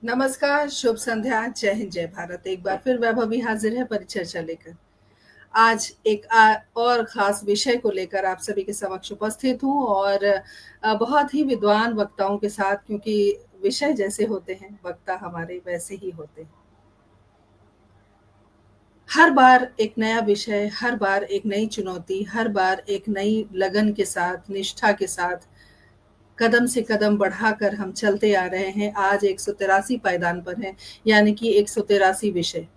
नमस्कार, शुभ संध्या, जय हिंद, जय भारत। एक बार फिर वैभव भी हाजिर है परिचर्चा लेकर। आज एक और खास विषय को लेकर आप सभी के समक्ष उपस्थित हूँ और बहुत ही विद्वान वक्ताओं के साथ, क्योंकि विषय जैसे होते हैं, वक्ता हमारे वैसे ही होते हैं। हर बार एक नया विषय, हर बार एक नई चुनौती, हर बार एक नई लगन के साथ, निष्ठा के साथ कदम से कदम बढ़ाकर हम चलते आ रहे हैं। आज 183 पायदान पर हैं, यानी कि 183 विषय।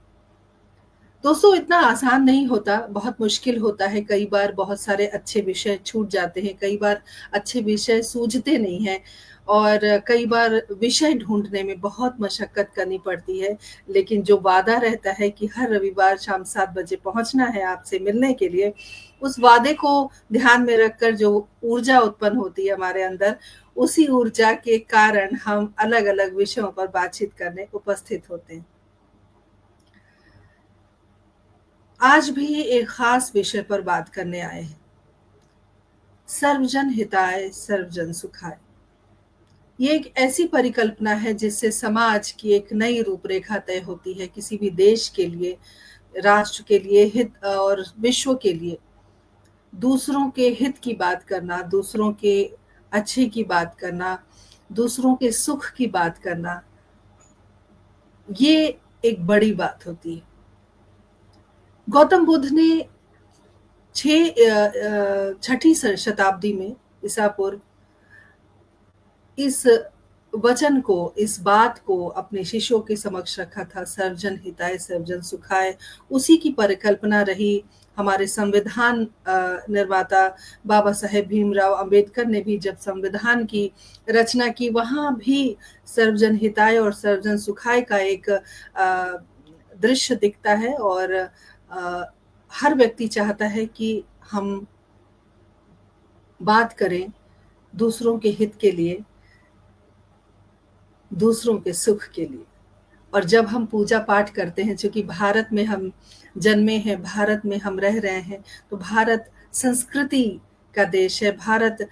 दोस्तों, इतना आसान नहीं होता, बहुत मुश्किल होता है। कई बार बहुत सारे अच्छे विषय छूट जाते हैं, कई बार अच्छे विषय सूझते नहीं हैं और कई बार विषय ढूँढने में बहुत मशक्कत करनी पड़ती है। लेकिन जो वादा रहता है कि हर रविवार शाम 7 बजे पहुँचना है आपसे मिलने के लिए, उस वादे को ध्यान में रखकर जो ऊर्जा उत्पन्न होती है हमारे अंदर, उसी ऊर्जा के कारण हम अलग-अलग विषयों पर बातचीत करने उपस्थित होते हैं। आज भी एक खास विषय पर बात करने आए हैं। सर्वजन हिताय, सर्वजन सुखाय। ये एक ऐसी परिकल्पना है जिससे समाज की एक नई रूपरेखा तय होती है। किसी भी देश के लिए, राष्ट्र के लिए हित और विश्व के लिए दूसरों के हित की बात करना, दूसरों के अच्छे की बात करना, दूसरों के सुख की बात करना, ये एक बड़ी बात होती है। गौतम बुद्ध ने 6 शताब्दी में ईसा पूर्व इस वचन को, इस बात को अपने शिष्यों के समक्ष रखा था, सर्वजन हिताय सर्वजन सुखाय। उसी की परिकल्पना रही। हमारे संविधान निर्माता बाबा साहेब भीमराव अंबेडकर ने भी जब संविधान की रचना की, वहाँ भी सर्वजन हिताय और सर्वजन सुखाय का एक दृश्य दिखता है और हर व्यक्ति चाहता है कि हम बात करें दूसरों के हित के लिए, दूसरों के सुख के लिए। और जब हम पूजा पाठ करते हैं, चूँकि भारत में हम जन्मे हैं, भारत में हम रह रहे हैं, तो भारत संस्कृति का देश है, भारत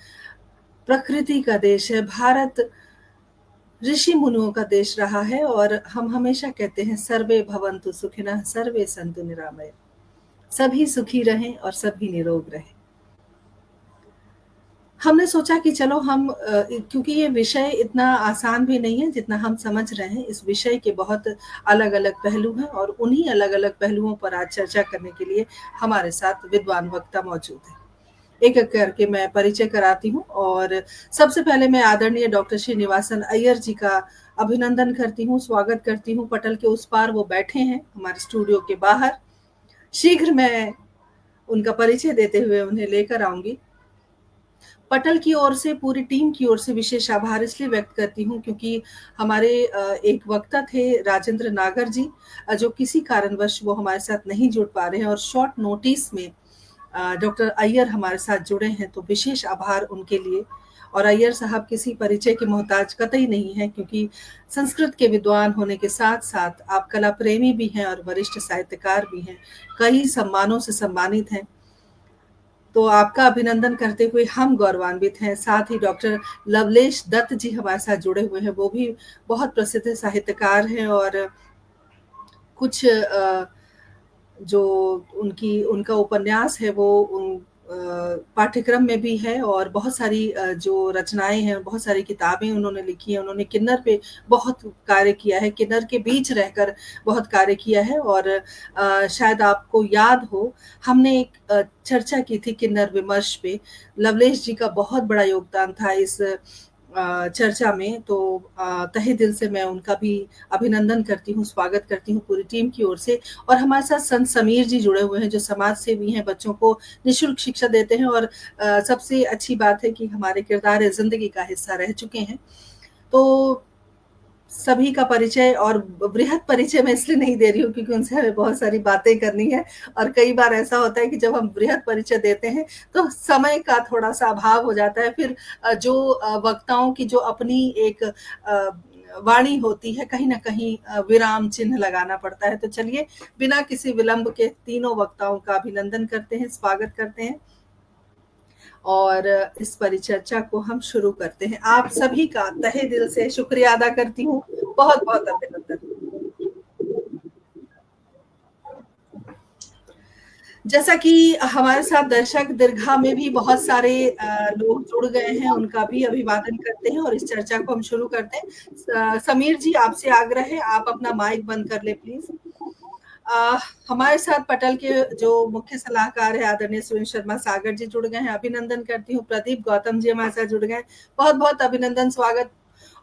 प्रकृति का देश है, भारत ऋषि मुनियों का देश रहा है और हम हमेशा कहते हैं सर्वे भवन्तु सुखिनः, सर्वे सन्तु निरामया। सभी सुखी रहें और सभी निरोग रहें। हमने सोचा कि चलो हम क्योंकि ये विषय इतना आसान भी नहीं है जितना हम समझ रहे हैं। इस विषय के बहुत अलग-अलग पहलू हैं और उन्हीं अलग-अलग पहलुओं पर आज चर्चा करने के लिए हमारे साथ विद्वान वक्ता मौजूद हैं। एक-एक करके मैं परिचय कराती हूँ और सबसे पहले मैं आदरणीय डॉक्टर श्रीनिवासन अय्यर जी का अभिनंदन करती हूँ, स्वागत करती हूँ। पटल के उस पार वो बैठे हैं हमारे स्टूडियो के बाहर। शीघ्र मैं उनका परिचय देते हुए उन्हें लेकर आऊँगी। पटल की ओर से, पूरी टीम की ओर से विशेष आभार इसलिए व्यक्त करती हूँ क्योंकि हमारे एक वक्ता थे राजेंद्र नागर जी, जो किसी कारणवश वो हमारे साथ नहीं जुड़ पा रहे हैं और शॉर्ट नोटिस में डॉक्टर अय्यर हमारे साथ जुड़े हैं, तो विशेष आभार उनके लिए। और अय्यर साहब किसी परिचय के मोहताज कतई नहीं हैं क्योंकि संस्कृत के विद्वान होने के साथ-साथ आप कला प्रेमी भी हैं और वरिष्ठ साहित्यकार भी हैं। कई सम्मानों से सम्मानित हैं। तो आपका अभिनंदन करते हुए हम गौरवान्वित हैं। साथ ही डॉक्टर लवलेश दत्त जी हमारे साथ जुड़े हुए हैं, वो भी बहुत प्रसिद्ध साहित्यकार हैं और कुछ जो उनका उपन्यास है वो पाठ्यक्रम में भी है और बहुत सारी जो रचनाएँ हैं, बहुत सारी किताबें उन्होंने लिखी हैं। उन्होंने किन्नर पे बहुत कार्य किया है, किन्नर के बीच रहकर बहुत कार्य किया है और शायद आपको याद हो, हमने एक चर्चा की थी किन्नर विमर्श पे। लवलेश जी का बहुत बड़ा योगदान था इस चर्चा में, तो तहे दिल से मैं उनका भी अभिनंदन करती हूँ, स्वागत करती हूँ पूरी टीम की ओर से। और हमारे साथ संत समीर जी जुड़े हुए हैं, जो समाज सेवी हैं, बच्चों को निःशुल्क शिक्षा देते हैं और सबसे अच्छी बात है कि हमारे किरदार-ए-ज़िंदगी का हिस्सा रह चुके हैं। तो सभी का परिचय और बृहद परिचय मैं इसलिए नहीं दे रही हूँ क्योंकि उनसे हमें बहुत सारी बातें करनी है और कई बार ऐसा होता है कि जब हम बृहद परिचय देते हैं, तो समय का थोड़ा-सा अभाव हो जाता है। फिर जो वक्ताओं की जो अपनी एक वाणी होती है, कहीं न कहीं विराम चिन्ह लगाना पड़ता है। तो चलिए, बिना किसी विलंब के तीनों वक्ताओं का अभिनंदन करते हैं, स्वागत करते हैं। और इस परिचर्चा को हम शुरू करते हैं। आप सभी का तहे दिल से शुक्रिया अदा करती हूँ। बहुत-बहुत अभिनंदन। जैसा कि हमारे साथ दर्शक दीर्घा में भी बहुत सारे लोग जुड़ गए हैं, उनका भी अभिवादन करते हैं और इस चर्चा को हम शुरू करते हैं। समीर जी, आपसे आग्रह है, आप अपना माइक बंद कर लें प्लीज़। हमारे साथ पटल के जो मुख्य सलाहकार हैं आदरणीय सुरेश शर्मा सागर जी जुड़ गए हैं, अभिनंदन करती हूँ। प्रदीप गौतम जी हमारे साथ जुड़ गए हैं, बहुत-बहुत अभिनंदन, स्वागत।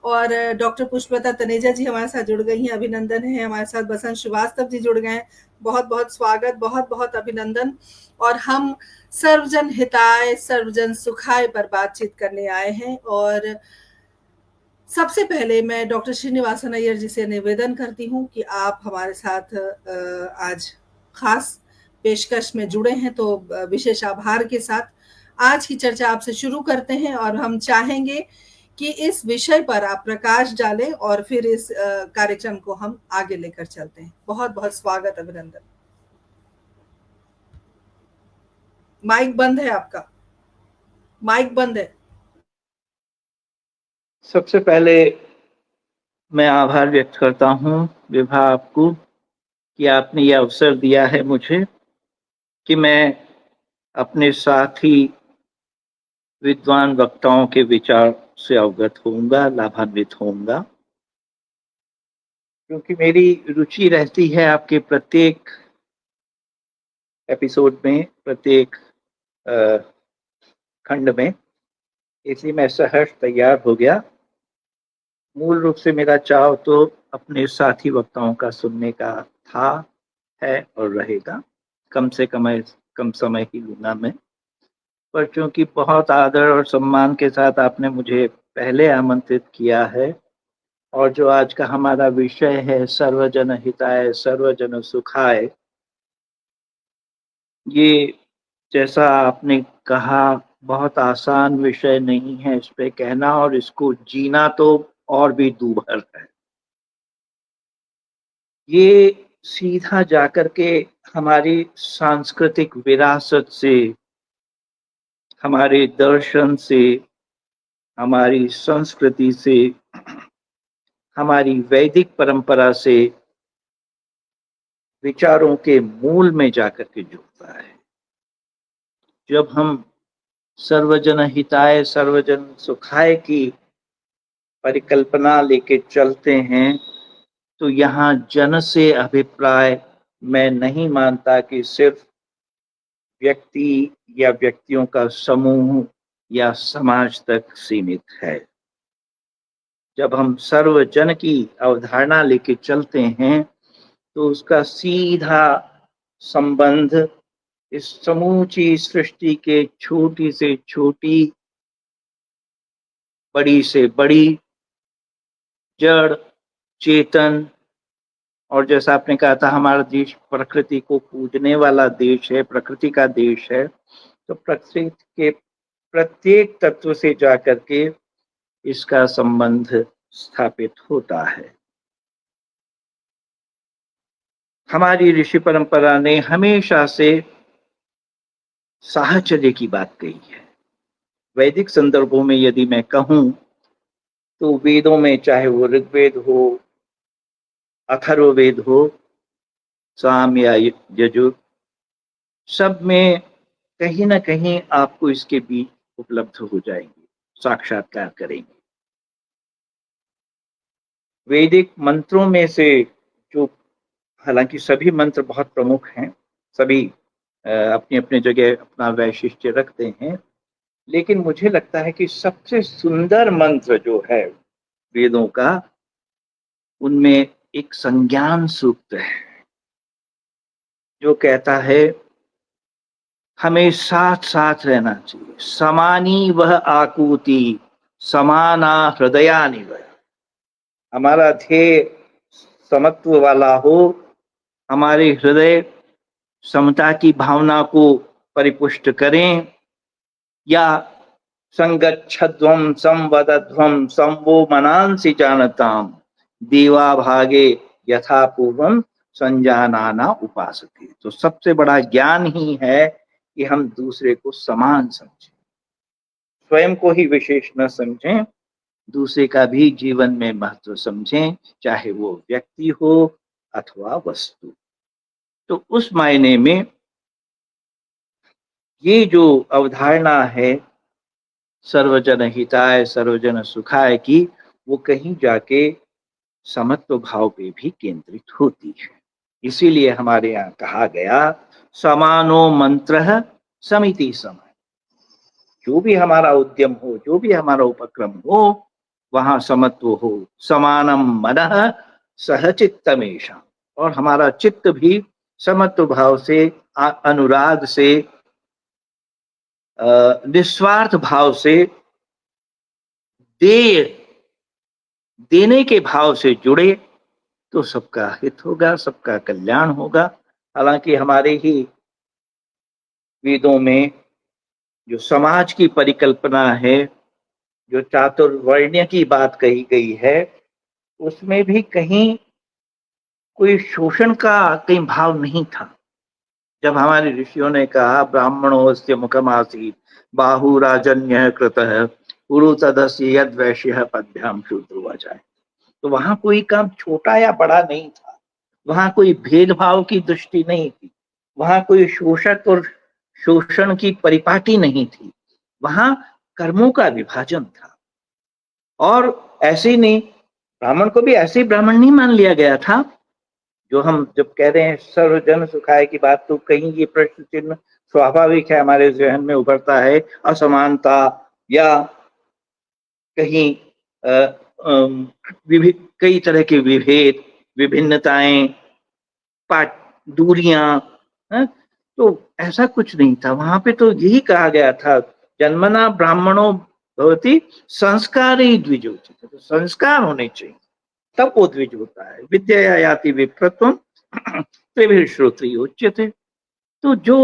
और डॉक्टर पुष्पलता तनेजा जी हमारे साथ जुड़ गई हैं, अभिनंदन है। हमारे साथ बसंत श्रीवास्तव जी जुड़ गए हैं, बहुत-बहुत स्वागत, बहुत-बहुत अभिनंदन। और हम सर्वजन हिताय सर्वजन सुखाय पर बातचीत करने आए हैं। और सबसे पहले मैं डॉक्टर श्रीनिवासन अय्यर जी से निवेदन करती हूँ कि आप हमारे साथ आज खास पेशकश में जुड़े हैं, तो विशेष आभार के साथ आज की चर्चा आपसे शुरू करते हैं और हम चाहेंगे कि इस विषय पर आप प्रकाश डालें और फिर इस कार्यक्रम को हम आगे लेकर चलते हैं। बहुत-बहुत स्वागत, अभिनंदन। माइक बंद है आपका, माइक बंद है। सबसे पहले मैं आभार व्यक्त करता हूं विभा आपको कि आपने यह अवसर दिया है मुझे कि मैं अपने साथी विद्वान वक्ताओं के विचार से अवगत होऊंगा, लाभान्वित होऊंगा, क्योंकि मेरी रुचि रहती है आपके प्रत्येक एपिसोड में, प्रत्येक खंड में, इसलिए मैं सहर्ष तैयार हो गया। मूल रूप से मेरा चाव तो अपने साथी वक्ताओं का सुनने का था, है और रहेगा। कम से कम समय ही लूंगा मैं, पर चूंकि बहुत आदर और सम्मान के साथ आपने मुझे पहले आमंत्रित किया है और जो आज का हमारा विषय है सर्वजन हिताय सर्वजन सुखाय, ये जैसा आपने कहा बहुत आसान विषय नहीं है इस पे कहना, और इसको जीना तो और भी दूभर है। ये सीधा जाकर के हमारी सांस्कृतिक विरासत से, हमारे दर्शन से, हमारी संस्कृति से, हमारी वैदिक परंपरा से, विचारों के मूल में जाकर के जुड़ता है। जब हम सर्वजन हिताय सर्वजन सुखाय की परिकल्पना लेके चलते हैं, तो यहाँ जन से अभिप्राय मैं नहीं मानता कि सिर्फ व्यक्ति या व्यक्तियों का समूह या समाज तक सीमित है। जब हम सर्वजन की अवधारणा लेके चलते हैं तो उसका सीधा संबंध इस समूची सृष्टि के छोटी से छोटी, बड़ी से बड़ी, जड़, चेतन, और जैसा आपने कहा था हमारा देश प्रकृति को पूजने वाला देश है, प्रकृति का देश है, तो प्रकृति के प्रत्येक तत्व से जाकर के इसका संबंध स्थापित होता है। हमारी ऋषि परंपरा ने हमेशा से साहचर्य की बात कही है। वैदिक संदर्भों में यदि मैं कहूं तो वेदों में, चाहे वो ऋग्वेद हो, अथर्ववेद हो, साम या यजुर, सब में कहीं ना कहीं आपको इसके बीज उपलब्ध हो जाएंगे, साक्षात्कार करेंगे। वैदिक मंत्रों में से जो, हालांकि सभी मंत्र बहुत प्रमुख हैं, सभी अपनी अपनी जगह अपना वैशिष्ट्य रखते हैं, लेकिन मुझे लगता है कि सबसे सुंदर मंत्र जो है वेदों का, उनमें एक संज्ञान सूक्त है जो कहता है हमें साथ साथ रहना चाहिए। समानी वह आकुति समाना हृदयानि वह। हमारा ध्येय समत्व वाला हो, हमारे हृदय समता की भावना को परिपुष्ट करें, या संगच्छध्वम संवदध्वम संवो मनांसि जानताम देवा भागे यथा पूर्वम संजानाना उपासते। तो सबसे बड़ा ज्ञान ही है कि हम दूसरे को समान समझें। स्वयं को ही विशेष न समझें, दूसरे का भी जीवन में महत्व समझें, चाहे वो व्यक्ति हो अथवा वस्तु। तो उस मायने में ये जो अवधारणा है सर्वजन हिताय सर्वजन सुखाय की, वो कहीं जाके समत्व भाव पे भी केंद्रित होती है। इसीलिए हमारे यहाँ कहा गया समानो मंत्र समिति समय। जो भी हमारा उद्यम हो, जो भी हमारा उपक्रम हो, वहां समत्व हो। समानम मनः सहचित्तमेशा, और हमारा चित्त भी समत्व भाव से, अनुराग से, निस्वार्थ भाव से, दे देने के भाव से जुड़े, तो सबका हित होगा, सबका कल्याण होगा। हालांकि हमारे ही वेदों में जो समाज की परिकल्पना है, जो चातुर्वर्ण्य की बात कही गई है, उसमें भी कहीं कोई शोषण का कहीं भाव नहीं था। जब हमारे ऋषियों ने कहा ब्राह्मणोस्य मुखमासीत् बाहु राजन्य कृतः पुरु तदस्य यद वैश्य पद्भ्याम शूद्रो जाए, तो वहां कोई काम छोटा या बड़ा नहीं था, वहां कोई भेदभाव की दृष्टि नहीं थी, वहां कोई शोषक और शोषण की परिपाटी नहीं थी, वहां कर्मों का विभाजन था। और ऐसे ही नहीं, ब्राह्मण को भी ऐसे ही ब्राह्मण नहीं मान लिया गया था। जो हम जब कह रहे हैं सर्वजन सुखाय की बात, तो कहीं ये प्रश्न चिन्ह स्वाभाविक है, हमारे जहन में उभरता है असमानता, या कहीं कई तरह के विभेद, विभिन्नताएं, पाट दूरियां, तो ऐसा कुछ नहीं था वहां पे। तो यही कहा गया था जन्मना ब्राह्मणों भवति संस्कार ही द्विजोचित, तो संस्कार होने चाहिए, तब वो द्विज होता है। विद्या याति विप्रत्वम त्रिभिः श्रोत्रियोच्यते। तो जो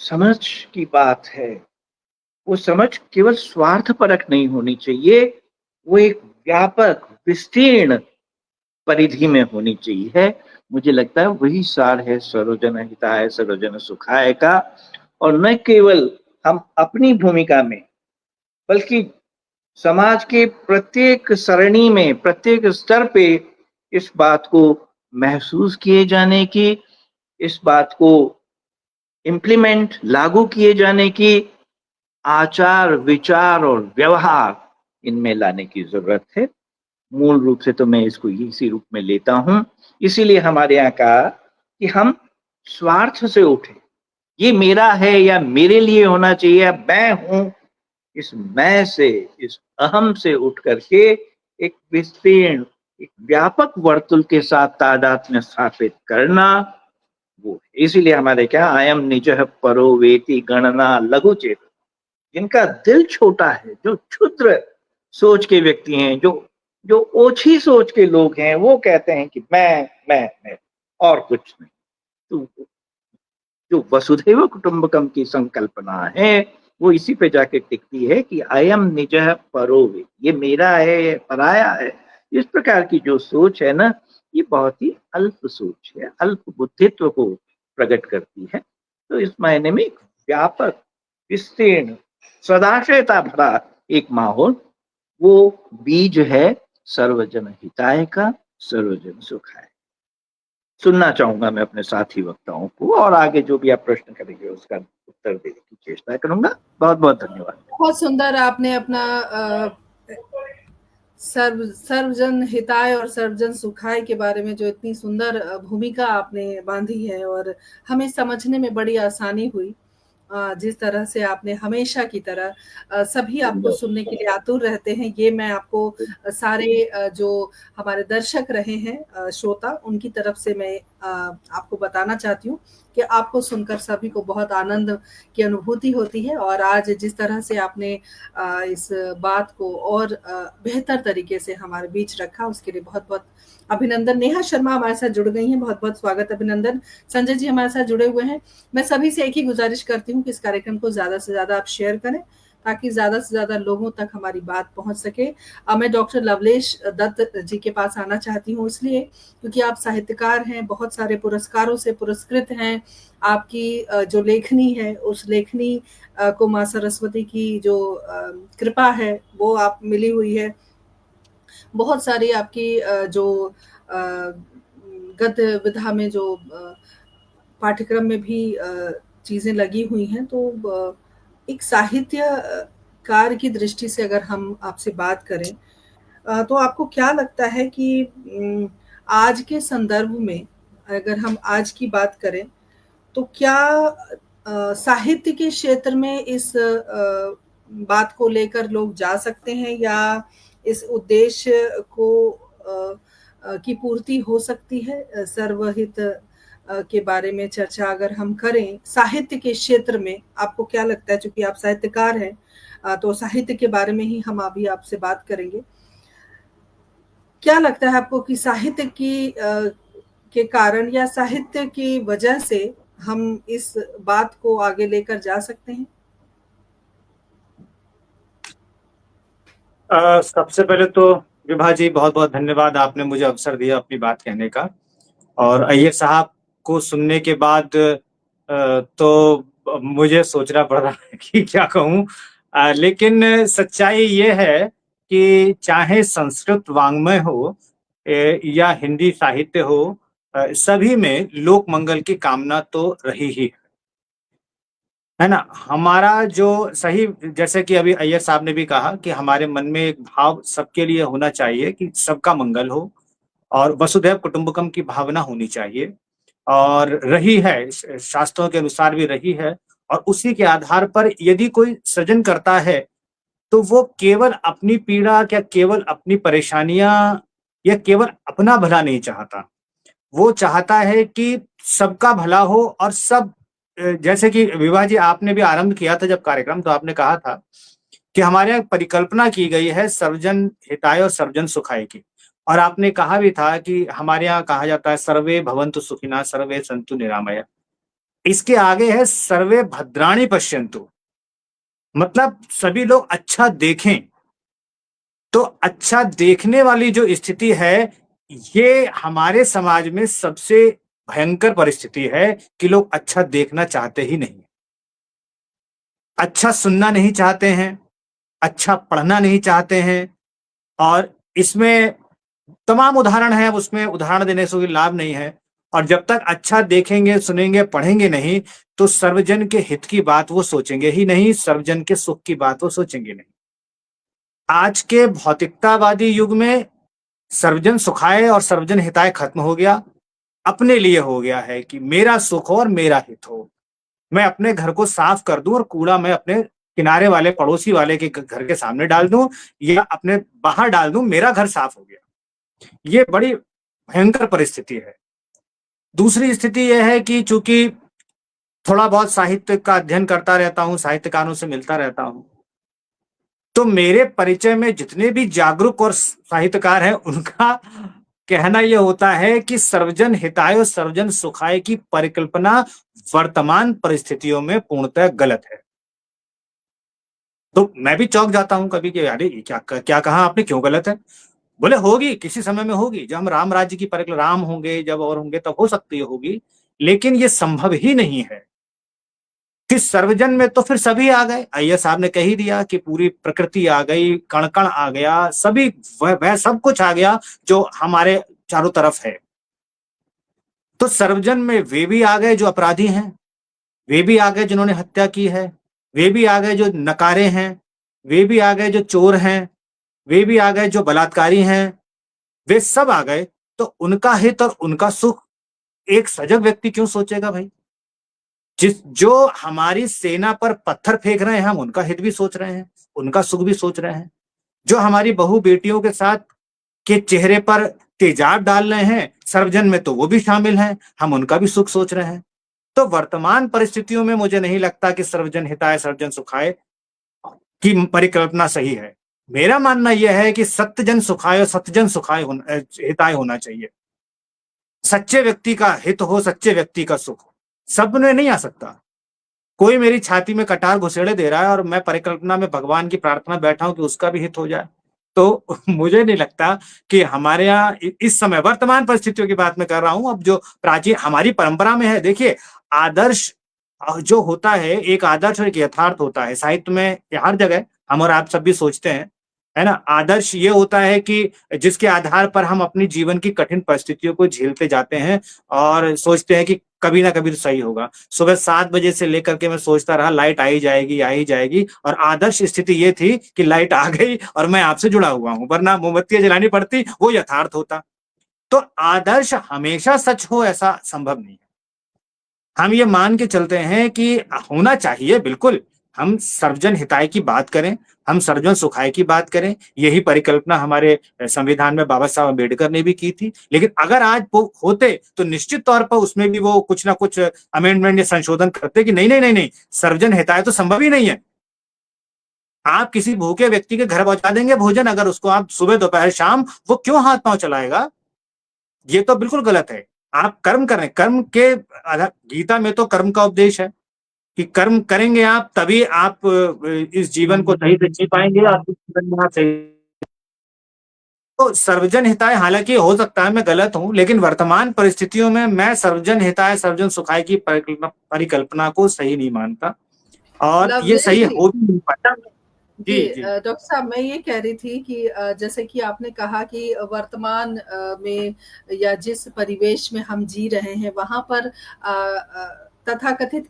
समझ की बात है, वो समझ केवल स्वार्थ परक नहीं होनी चाहिए, वो एक व्यापक विस्तीर्ण परिधि में होनी चाहिए। मुझे लगता है वही सार है सर्वजन हिताय सर्वजन सुखाय का। और न केवल हम अपनी भूमिका में, बल्कि समाज के प्रत्येक सरणी में, प्रत्येक स्तर पे इस बात को महसूस किए जाने की, इस बात को इम्प्लीमेंट, लागू किए जाने की, आचार विचार और व्यवहार इनमें लाने की जरूरत है। मूल रूप से तो मैं इसको इसी रूप में लेता हूं। इसीलिए हमारे यहाँ कहा कि हम स्वार्थ से उठे, ये मेरा है या मेरे लिए होना चाहिए या मैं हूं, इस मैं से, इस अहम से उठ करके एक विस्तीर्ण, एक व्यापक वर्तुल के साथ तादात्म्य स्थापित करना, वो इसीलिए हमारे क्या अयम निजः परो वेति गणना लघु चेत। जिनका दिल छोटा है, जो क्षुद्र सोच के व्यक्ति हैं, जो जो ओछी सोच के लोग हैं, वो कहते हैं कि मैं और कुछ नहीं। तो जो वसुधैव कुटुंबकम की संकल्पना है, वो इसी पे जाके टिकती है कि अयम निजः परो वे, ये मेरा है, ये पराया है। इस प्रकार की जो सोच है ना, ये बहुत ही अल्प सोच है, अल्प बुद्धित्व को प्रकट करती है। तो इस मायने में एक व्यापक विस्तीर्ण सदाशयता भरा एक माहौल, वो बीज है सर्वजन हिताय का, सर्वजन सुखाय। सुनना चाहूंगा मैं अपने साथी वक्ताओं को, और आगे जो भी आप प्रश्न करेंगे उसका उत्तर देने की चेष्टा करूंगा। बहुत बहुत धन्यवाद। बहुत सुंदर आपने अपना सर्वजन हिताय और सर्वजन सुखाय के बारे में जो इतनी सुंदर भूमिका आपने बांधी है, और हमें समझने में बड़ी आसानी हुई। जिस तरह से आपने हमेशा की तरह सभी आपको सुनने के लिए आतुर रहते हैं, ये मैं आपको सारे जो हमारे दर्शक रहे हैं, श्रोता, उनकी तरफ से मैं आपको बताना चाहती हूँ कि आपको सुनकर सभी को बहुत आनंद की अनुभूति होती है। और आज जिस तरह से आपने इस बात को और बेहतर तरीके से हमारे बीच रखा, उसके लिए बहुत बहुत अभिनंदन। नेहा शर्मा हमारे साथ जुड़ गई हैं, बहुत बहुत स्वागत, अभिनंदन। संजय जी हमारे साथ जुड़े हुए हैं। मैं सभी से एक ही गुजारिश करती हूँ कि इस कार्यक्रम को ज्यादा से ज्यादा आप शेयर करें, ताकि ज़्यादा से ज़्यादा लोगों तक हमारी बात पहुँच सके। मैं डॉक्टर लवलेश दत्त जी के पास आना चाहती हूँ इसलिए क्योंकि आप साहित्यकार हैं, बहुत सारे पुरस्कारों से पुरस्कृत हैं। आपकी जो लेखनी है, उस लेखनी को माँ सरस्वती की जो कृपा है, वो आप मिली हुई है। बहुत सारी आपकी जो गद्य विधा में जो पाठ्यक्रम में भी चीज़ें लगी हुई हैं, तो एक साहित्यकार की दृष्टि से अगर हम आपसे बात करें, तो आपको क्या लगता है कि आज के संदर्भ में अगर हम आज की बात करें, तो क्या साहित्य के क्षेत्र में इस बात को लेकर लोग जा सकते हैं या इस उद्देश्य को की पूर्ति हो सकती है? सर्वहित के बारे में चर्चा अगर हम करें, साहित्य के क्षेत्र में आपको क्या लगता है? चूँकि आप साहित्यकार हैं, तो साहित्य के बारे में ही हम अभी आपसे बात करेंगे। क्या लगता है आपको कि साहित्य की के कारण या साहित्य की वजह से हम इस बात को आगे लेकर जा सकते हैं? सबसे पहले तो विभा जी बहुत-बहुत धन्यवाद, आपने मुझे अवसर दिया अपनी बात कहने का। और अय्यर साहब को सुनने के बाद तो मुझे सोचना पड़ रहा है कि क्या कहूँ। लेकिन सच्चाई ये है कि चाहे संस्कृत वाङ्मय हो या हिंदी साहित्य हो, सभी में लोक मंगल की कामना तो रही ही है ना? हमारा जो सही, जैसे कि अभी अय्यर साहब ने भी कहा कि हमारे मन में एक भाव सबके लिए होना चाहिए कि सबका मंगल हो और वसुधैव कुटुंबकम की भावना होनी चाहिए, और रही है, शास्त्रों के अनुसार भी रही है। और उसी के आधार पर यदि कोई सृजन करता है, तो वो केवल अपनी पीड़ा या केवल अपनी परेशानियाँ या केवल अपना भला नहीं चाहता। वो चाहता है कि सबका भला हो और सब जैसे कि विभा जी आपने भी आरंभ किया था जब कार्यक्रम, तो आपने कहा था कि हमारे यहाँ परिकल्पना की गई है सर्वजन हिताय और सर्वजन सुखाय की। और आपने कहा भी था कि हमारे यहाँ कहा जाता है सर्वे भवन्तु सुखिनः सर्वे सन्तु निरामया। इसके आगे है सर्वे भद्राणि पश्यन्तु, मतलब सभी लोग अच्छा देखें। तो अच्छा देखने वाली जो स्थिति है, ये हमारे समाज में सबसे भयंकर परिस्थिति है कि लोग अच्छा देखना चाहते ही नहीं, अच्छा सुनना नहीं चाहते हैं, अच्छा पढ़ना नहीं चाहते हैं। और इसमें तमाम उदाहरण हैं, उसमें उदाहरण देने से कोई लाभ नहीं है। और जब तक अच्छा देखेंगे, सुनेंगे, पढ़ेंगे नहीं, तो सर्वजन के हित की बात वो सोचेंगे ही नहीं, सर्वजन के सुख की बात वो सोचेंगे नहीं। आज के भौतिकतावादी युग में सर्वजन सुखाय और सर्वजन हिताय खत्म हो गया। अपने लिए हो गया है कि मेरा सुख हो और मेरा हित हो। मैं अपने घर को साफ कर दूं और कूड़ा मैं अपने किनारे वाले पड़ोसी वाले के घर के सामने डाल दूं या अपने बाहर डाल दूं, मेरा घर साफ हो गया। ये बड़ी भयंकर परिस्थिति है। दूसरी स्थिति यह है कि चूंकि थोड़ा बहुत साहित्य का अध्ययन करता रहता हूं, साहित्यकारों से मिलता रहता हूं, तो मेरे परिचय में जितने भी जागरूक और साहित्यकार हैं, उनका कहना यह होता है कि सर्वजन हिताय और सर्वजन सुखाय की परिकल्पना वर्तमान परिस्थितियों में पूर्णतः गलत है। तो मैं भी चौंक जाता हूं कभी कि अरे क्या क्या कहा आपने, क्यों गलत है? बोले होगी, किसी समय में होगी, जब हम राम राज्य की परिकल्पना, राम होंगे जब और होंगे तब हो सकती है होगी, लेकिन ये संभव ही नहीं है कि सर्वजन में तो फिर सभी आ गए। अय्यर साहब ने कह ही दिया कि पूरी प्रकृति आ गई, कण कण आ गया, सभी वह सब कुछ आ गया जो हमारे चारों तरफ है। तो सर्वजन में वे भी आ गए जो अपराधी हैं, वे भी आ गए जिन्होंने हत्या की है, वे भी आ गए जो नकारे हैं, वे भी आ गए जो चोर हैं, वे भी आ गए जो बलात्कारी हैं, वे सब आ गए। तो उनका हित और उनका सुख एक सजग व्यक्ति क्यों सोचेगा भाई? जो हमारी सेना पर पत्थर फेंक रहे हैं, हम उनका हित भी सोच रहे हैं, उनका सुख भी सोच रहे हैं। जो हमारी बहू बेटियों के साथ के चेहरे पर तेजाब डाल रहे हैं, सर्वजन में तो वो भी शामिल हैं, हम उनका भी सुख सोच रहे हैं। तो वर्तमान परिस्थितियों में मुझे नहीं लगता कि सर्वजन हिताय सर्वजन सुखाय की परिकल्पना सही है। मेरा मानना यह है कि सत्यजन सुखाय और सत्यजन सुखाय हिताय होना चाहिए। सच्चे व्यक्ति का हित हो, सच्चे व्यक्ति का सुख हो, सब में नहीं आ सकता। कोई मेरी छाती में कटार घुसेड़े दे रहा है और मैं परिकल्पना में भगवान की प्रार्थना बैठा हूं कि उसका भी हित हो जाए। तो मुझे नहीं लगता कि हमारे यहाँ इस समय वर्तमान परिस्थितियों की बात मैं कर रहा हूं, अब जो प्राचीन हमारी परंपरा में है, देखिए आदर्श जो होता है, एक आदर्श और एक यथार्थ होता है। साहित्य में हर जगह हम और आप सब भी सोचते हैं, है ना? आदर्श ये होता है कि जिसके आधार पर हम अपनी जीवन की कठिन परिस्थितियों को झेलते जाते हैं और सोचते हैं कि कभी ना कभी तो सही होगा। सुबह 7 बजे से लेकर के मैं सोचता रहा लाइट आ ही जाएगी, और आदर्श स्थिति ये थी कि लाइट आ गई और मैं आपसे जुड़ा हुआ हूँ, वरना मोमबत्तियाँ जलानी पड़ती, वो यथार्थ होता। तो आदर्श हमेशा सच हो ऐसा संभव नहीं है। हम ये मान के चलते हैं कि होना चाहिए, बिल्कुल, हम सर्वजन हिताय की बात करें, हम सर्वजन सुखाय की बात करें, यही परिकल्पना हमारे संविधान में बाबा साहब अम्बेडकर ने भी की थी। लेकिन अगर आज वो होते, तो निश्चित तौर पर उसमें भी वो कुछ ना कुछ अमेंडमेंट या संशोधन करते कि नहीं, सर्वजन हिताय तो संभव ही नहीं है। आप किसी भूखे व्यक्ति के घर पहुँचा देंगे भोजन, अगर उसको आप सुबह, दोपहर, शाम, वो क्यों हाथ-पाँव चलाएगा? ये तो बिल्कुल गलत है। आप कर्म करें, कर्म के आधा गीता में तो कर्म का उपदेश है कि कर्म करेंगे आप, तभी आप इस जीवन को सही से जी पाएँगे, आपके जीवन में आप सही। तो सर्वजन हिताय, हालाँकि हो सकता है मैं गलत हूँ, लेकिन वर्तमान परिस्थितियों में मैं सर्वजन हिताय, सर्वजन सुखाय की परिकल्पना को सही नहीं मानता, और ये लवलीन सही जी, हो भी नहीं पाता। जी, जी, जी। डॉक्टर साहब, मैं ये कह रही थी कि जैसे कि आपने कहा कि वर्तमान में या जिस परिवेश में हम जी रहे हैं वहाँ पर तथाकथित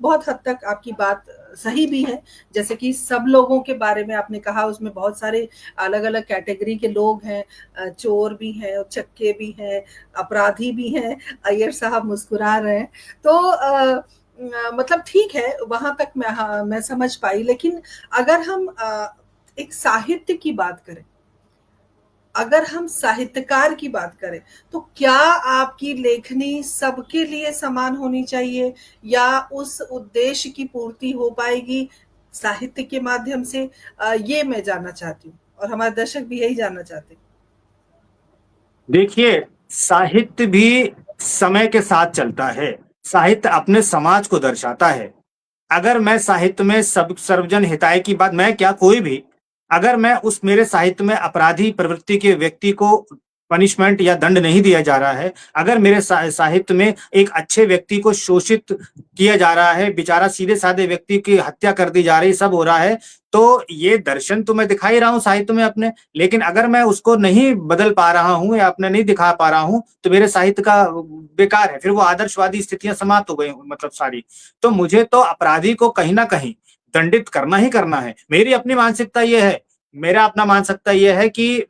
बहुत हद तक आपकी बात सही भी है। जैसे कि सब लोगों के बारे में आपने कहा, उसमें बहुत सारे अलग-अलग कैटेगरी के लोग हैं, चोर भी हैं, उचक्के भी हैं, अपराधी भी हैं। अय्यर साहब मुस्कुरा रहे हैं। तो मतलब ठीक है, वहाँ तक मैं, हाँ, मैं समझ पाई। लेकिन अगर हम एक साहित्य की बात करें, अगर हम साहित्यकार की बात करें, तो क्या आपकी लेखनी सबके लिए समान होनी चाहिए, या उस उद्देश्य की पूर्ति हो पाएगी साहित्य के माध्यम से? ये मैं जानना चाहती हूँ, और हमारे दर्शक भी यही जानना चाहते हैं। देखिए, साहित्य भी समय के साथ चलता है। साहित्य अपने समाज को दर्शाता है। अगर मैं साहित्य में सब सर्वजन हिताय की बात, मैं क्या कोई भी, अगर मैं उस मेरे साहित्य में अपराधी प्रवृत्ति के व्यक्ति को पनिशमेंट या दंड नहीं दिया जा रहा है, अगर मेरे साहित्य में एक अच्छे व्यक्ति को शोषित किया जा रहा है, बेचारा सीधे-साधे व्यक्ति की हत्या कर दी जा रही है, सब हो रहा है, तो ये दर्शन तो मैं दिखा ही रहा हूँ साहित्य में अपने। लेकिन अगर मैं उसको नहीं बदल पा रहा हूँ या अपने नहीं दिखा पा रहा हूँ, तो मेरे साहित्य का बेकार है। फिर वो आदर्शवादी स्थितियाँ समाप्त हो गई मतलब सारी। तो मुझे तो अपराधी को कहीं न कहीं दंडित करना ही करना है। मेरी अपनी मानसिकता ये है, मेरा अपना मानसिकता ये है कि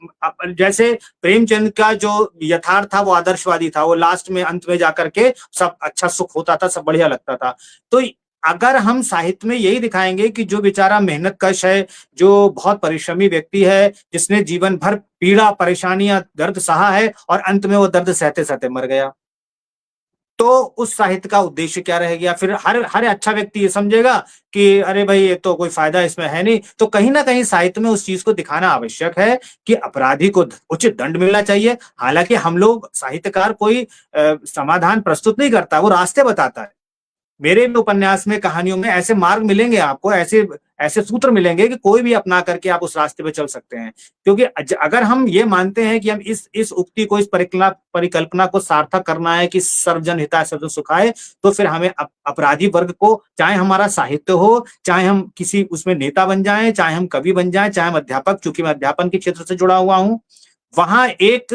जैसे प्रेमचंद का जो यथार्थ था वो आदर्शवादी था, वो लास्ट में अंत में जाकर के सब अच्छा सुख होता था, सब बढ़िया लगता था। तो अगर हम साहित्य में यही दिखाएँगे कि जो बेचारा मेहनतकश है, जो बहुत परिश्रमी व्यक्ति है, जिसने जीवन भर पीड़ा, परेशानियाँ, दर्द सहा है और अंत में वो दर्द सहते-सहते मर गया। तो उस साहित्य का उद्देश्य क्या रह गया? फिर हर हर अच्छा व्यक्ति ये समझेगा कि अरे भाई ये तो कोई फ़ायदा इसमें है नहीं। तो कहीं न कहीं साहित्य में उस चीज़ को दिखाना आवश्यक है कि अपराधी को उचित दंड मिलना चाहिए। हालाँकि हम लोग साहित्यकार कोई समाधान प्रस्तुत नहीं करता, वो रास्ते बताता है। मेरे भी उपन्यास में, कहानियों में ऐसे मार्ग मिलेंगे आपको, ऐसे ऐसे सूत्र मिलेंगे कि कोई भी अपना करके आप उस रास्ते पे चल सकते हैं। क्योंकि अगर हम ये मानते हैं कि हम इस उक्ति को, इस परिकल्पना को सार्थक करना है कि सर्वजन हिताय सर्वजन सुखाय, तो फिर हमें अपराधी वर्ग को, चाहे हमारा साहित्य हो, चाहे हम किसी उसमें नेता बन जाएँ, चाहे हम कवि बन जाएँ, चाहे हम अध्यापक, चूँकि मैं अध्यापन के क्षेत्र से जुड़ा हुआ हूँ, वहाँ एक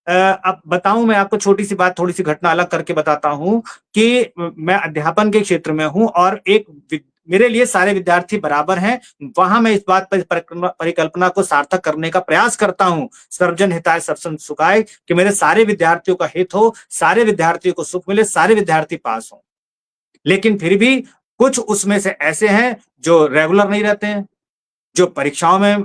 अब बताऊँ मैं आपको छोटी-सी बात, थोड़ी-सी घटना अलग करके बताता हूँ कि मैं अध्यापन के क्षेत्र में हूँ और एक मेरे लिए सारे विद्यार्थी बराबर हैं। वहाँ मैं इस बात पर परिकल्पना को सार्थक करने का प्रयास करता हूँ, सर्वजन हिताय सर्वजन सुखाय, कि मेरे सारे विद्यार्थियों का हित हो, सारे विद्यार्थियों को सुख मिले, सारे विद्यार्थी पास हों। लेकिन फिर भी कुछ उसमें से ऐसे हैं जो रेगुलर नहीं रहते हैं, जो परीक्षाओं में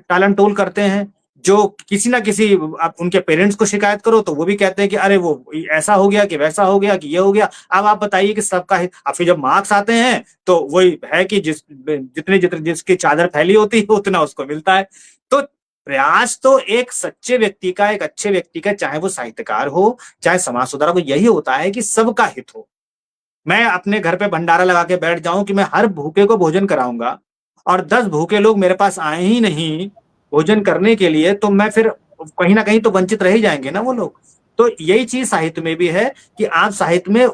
टालम-टोल करते हैं, जो किसी न किसी, आप उनके पेरेंट्स को शिकायत करो तो वो भी कहते हैं कि अरे वो ऐसा हो गया कि वैसा हो गया कि ये हो गया। अब आप बताइए कि सबका हित, अब फिर जब मार्क्स आते हैं तो वही है कि जितनी जिसकी चादर फैली होती है उतना उसको मिलता है। तो प्रयास तो एक सच्चे व्यक्ति का, एक अच्छे व्यक्ति का, चाहे वो साहित्यकार हो, चाहे समाज सुधारक हो, यही होता है कि सबका हित हो। मैं अपने घर पे भंडारा लगा के बैठ जाऊं कि मैं हर भूखे को भोजन कराऊंगा और 10 भूखे लोग मेरे पास आए ही नहीं भोजन करने के लिए, तो मैं फिर कहीं ना कहीं तो वंचित रह ही जाएंगे ना वो लोग। तो यही चीज साहित्य में भी है कि आप साहित्य में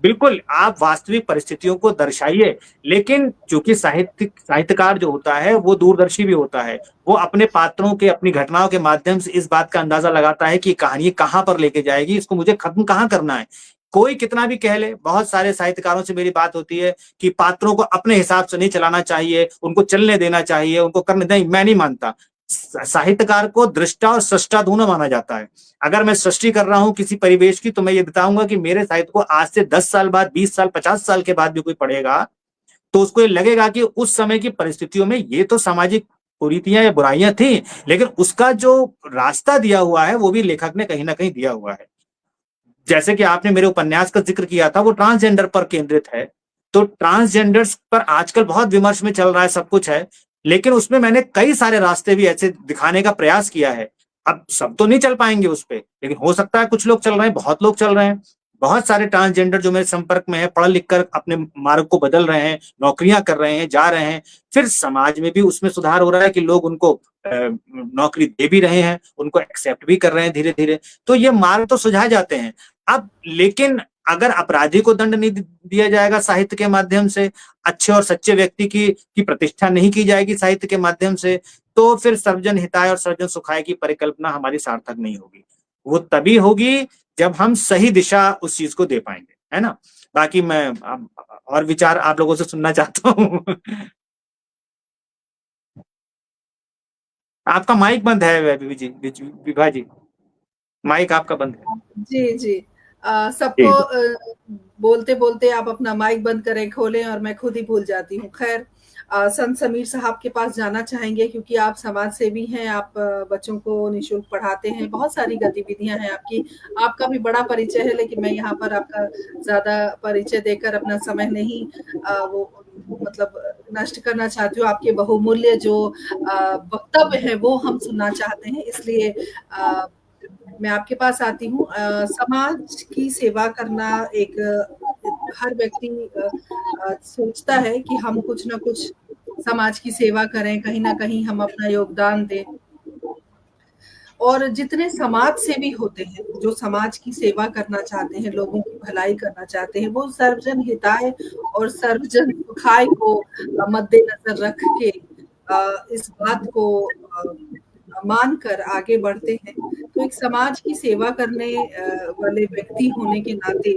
बिल्कुल आप वास्तविक परिस्थितियों को दर्शाइए, लेकिन चूंकि साहित्यकार जो होता है वो दूरदर्शी भी होता है, वो अपने पात्रों के अपनी घटनाओं के माध्यम से इस बात का अंदाजा लगाता है कि कहानी कहां पर लेके जाएगी, इसको मुझे खत्म कहां करना है। कोई कितना भी कह ले, बहुत सारे साहित्यकारों से मेरी बात होती है कि पात्रों को अपने हिसाब से नहीं चलाना चाहिए, उनको चलने देना चाहिए, उनको करने नहीं, मैं नहीं मानता। साहित्यकार को दृष्टा और सृष्टा दोनों माना जाता है। अगर मैं सृष्टि कर रहा हूं किसी परिवेश की, तो मैं ये बताऊंगा कि मेरे साहित्य को आज से 10 साल बाद, 20 साल, 50 साल के बाद भी कोई पढ़ेगा तो उसको ये लगेगा कि उस समय की परिस्थितियों में ये तो सामाजिक कुरीतियां या बुराइयां थी, लेकिन उसका जो रास्ता दिया हुआ है वो भी लेखक ने कहीं ना कहीं दिया हुआ है। जैसे कि आपने मेरे उपन्यास का जिक्र किया था, वो ट्रांसजेंडर पर केंद्रित है, तो ट्रांसजेंडर्स पर आजकल बहुत विमर्श में चल रहा है, सब कुछ है, लेकिन उसमें मैंने कई सारे रास्ते भी ऐसे दिखाने का प्रयास किया है। अब सब तो नहीं चल पाएंगे उस पर, लेकिन हो सकता है कुछ लोग चल रहे हैं, बहुत लोग चल रहे हैं। बहुत सारे ट्रांसजेंडर जो मेरे संपर्क में है, पढ़ लिख कर अपने मार्ग को बदल रहे हैं, नौकरियां कर रहे हैं, जा रहे हैं, फिर समाज में भी उसमें सुधार हो रहा है कि लोग उनको नौकरी दे भी रहे हैं, उनको एक्सेप्ट भी कर रहे हैं धीरे धीरे। तो ये मार्ग तो सुझाए जाते हैं। अब लेकिन अगर अपराधी को दंड नहीं दिया जाएगा साहित्य के माध्यम से, अच्छे और सच्चे व्यक्ति की प्रतिष्ठा नहीं की जाएगी साहित्य के माध्यम से, तो फिर सर्वजन हिताय और सर्वजन सुखाय की परिकल्पना हमारी सार्थक नहीं होगी। वो तभी होगी जब हम सही दिशा उस चीज को दे पाएंगे, है ना। बाकी मैं और विचार आप लोगों से सुनना चाहता हूँ। आपका माइक बंद है विभा जी, माइक आपका बंद है। जी, जी। सबको बोलते-बोलते आप अपना माइक बंद करें, खोलें और मैं खुद ही भूल जाती हूँ। ख़ैर संत समीर साहब के पास जाना चाहेंगे क्योंकि आप समाज सेवी हैं, आप बच्चों को निःशुल्क पढ़ाते हैं, बहुत सारी गतिविधियाँ हैं आपकी। आपका भी बड़ा परिचय है, लेकिन मैं यहाँ पर आपका ज़्यादा परिचय देकर अपना समय नहीं वो मतलब नष्ट करना चाहती हूँ। आपके बहुमूल्य जो वक्तव्य हैं, वो हम सुनना चाहते हैं, इसलिए मैं आपके पास आती हूँ। समाज की सेवा करना एक हर व्यक्ति सोचता है कि हम कुछ ना कुछ समाज की सेवा करें, कहीं न कहीं हम अपना योगदान दें। और जितने समाज सेवी होते हैं, जो समाज की सेवा करना चाहते हैं, लोगों की भलाई करना चाहते हैं, वो सर्वजन हिताय और सर्वजन सुखाय को मद्देनज़र रख के इस बात को मानकर आगे बढ़ते हैं। तो एक समाज की सेवा करने वाले व्यक्ति होने के नाते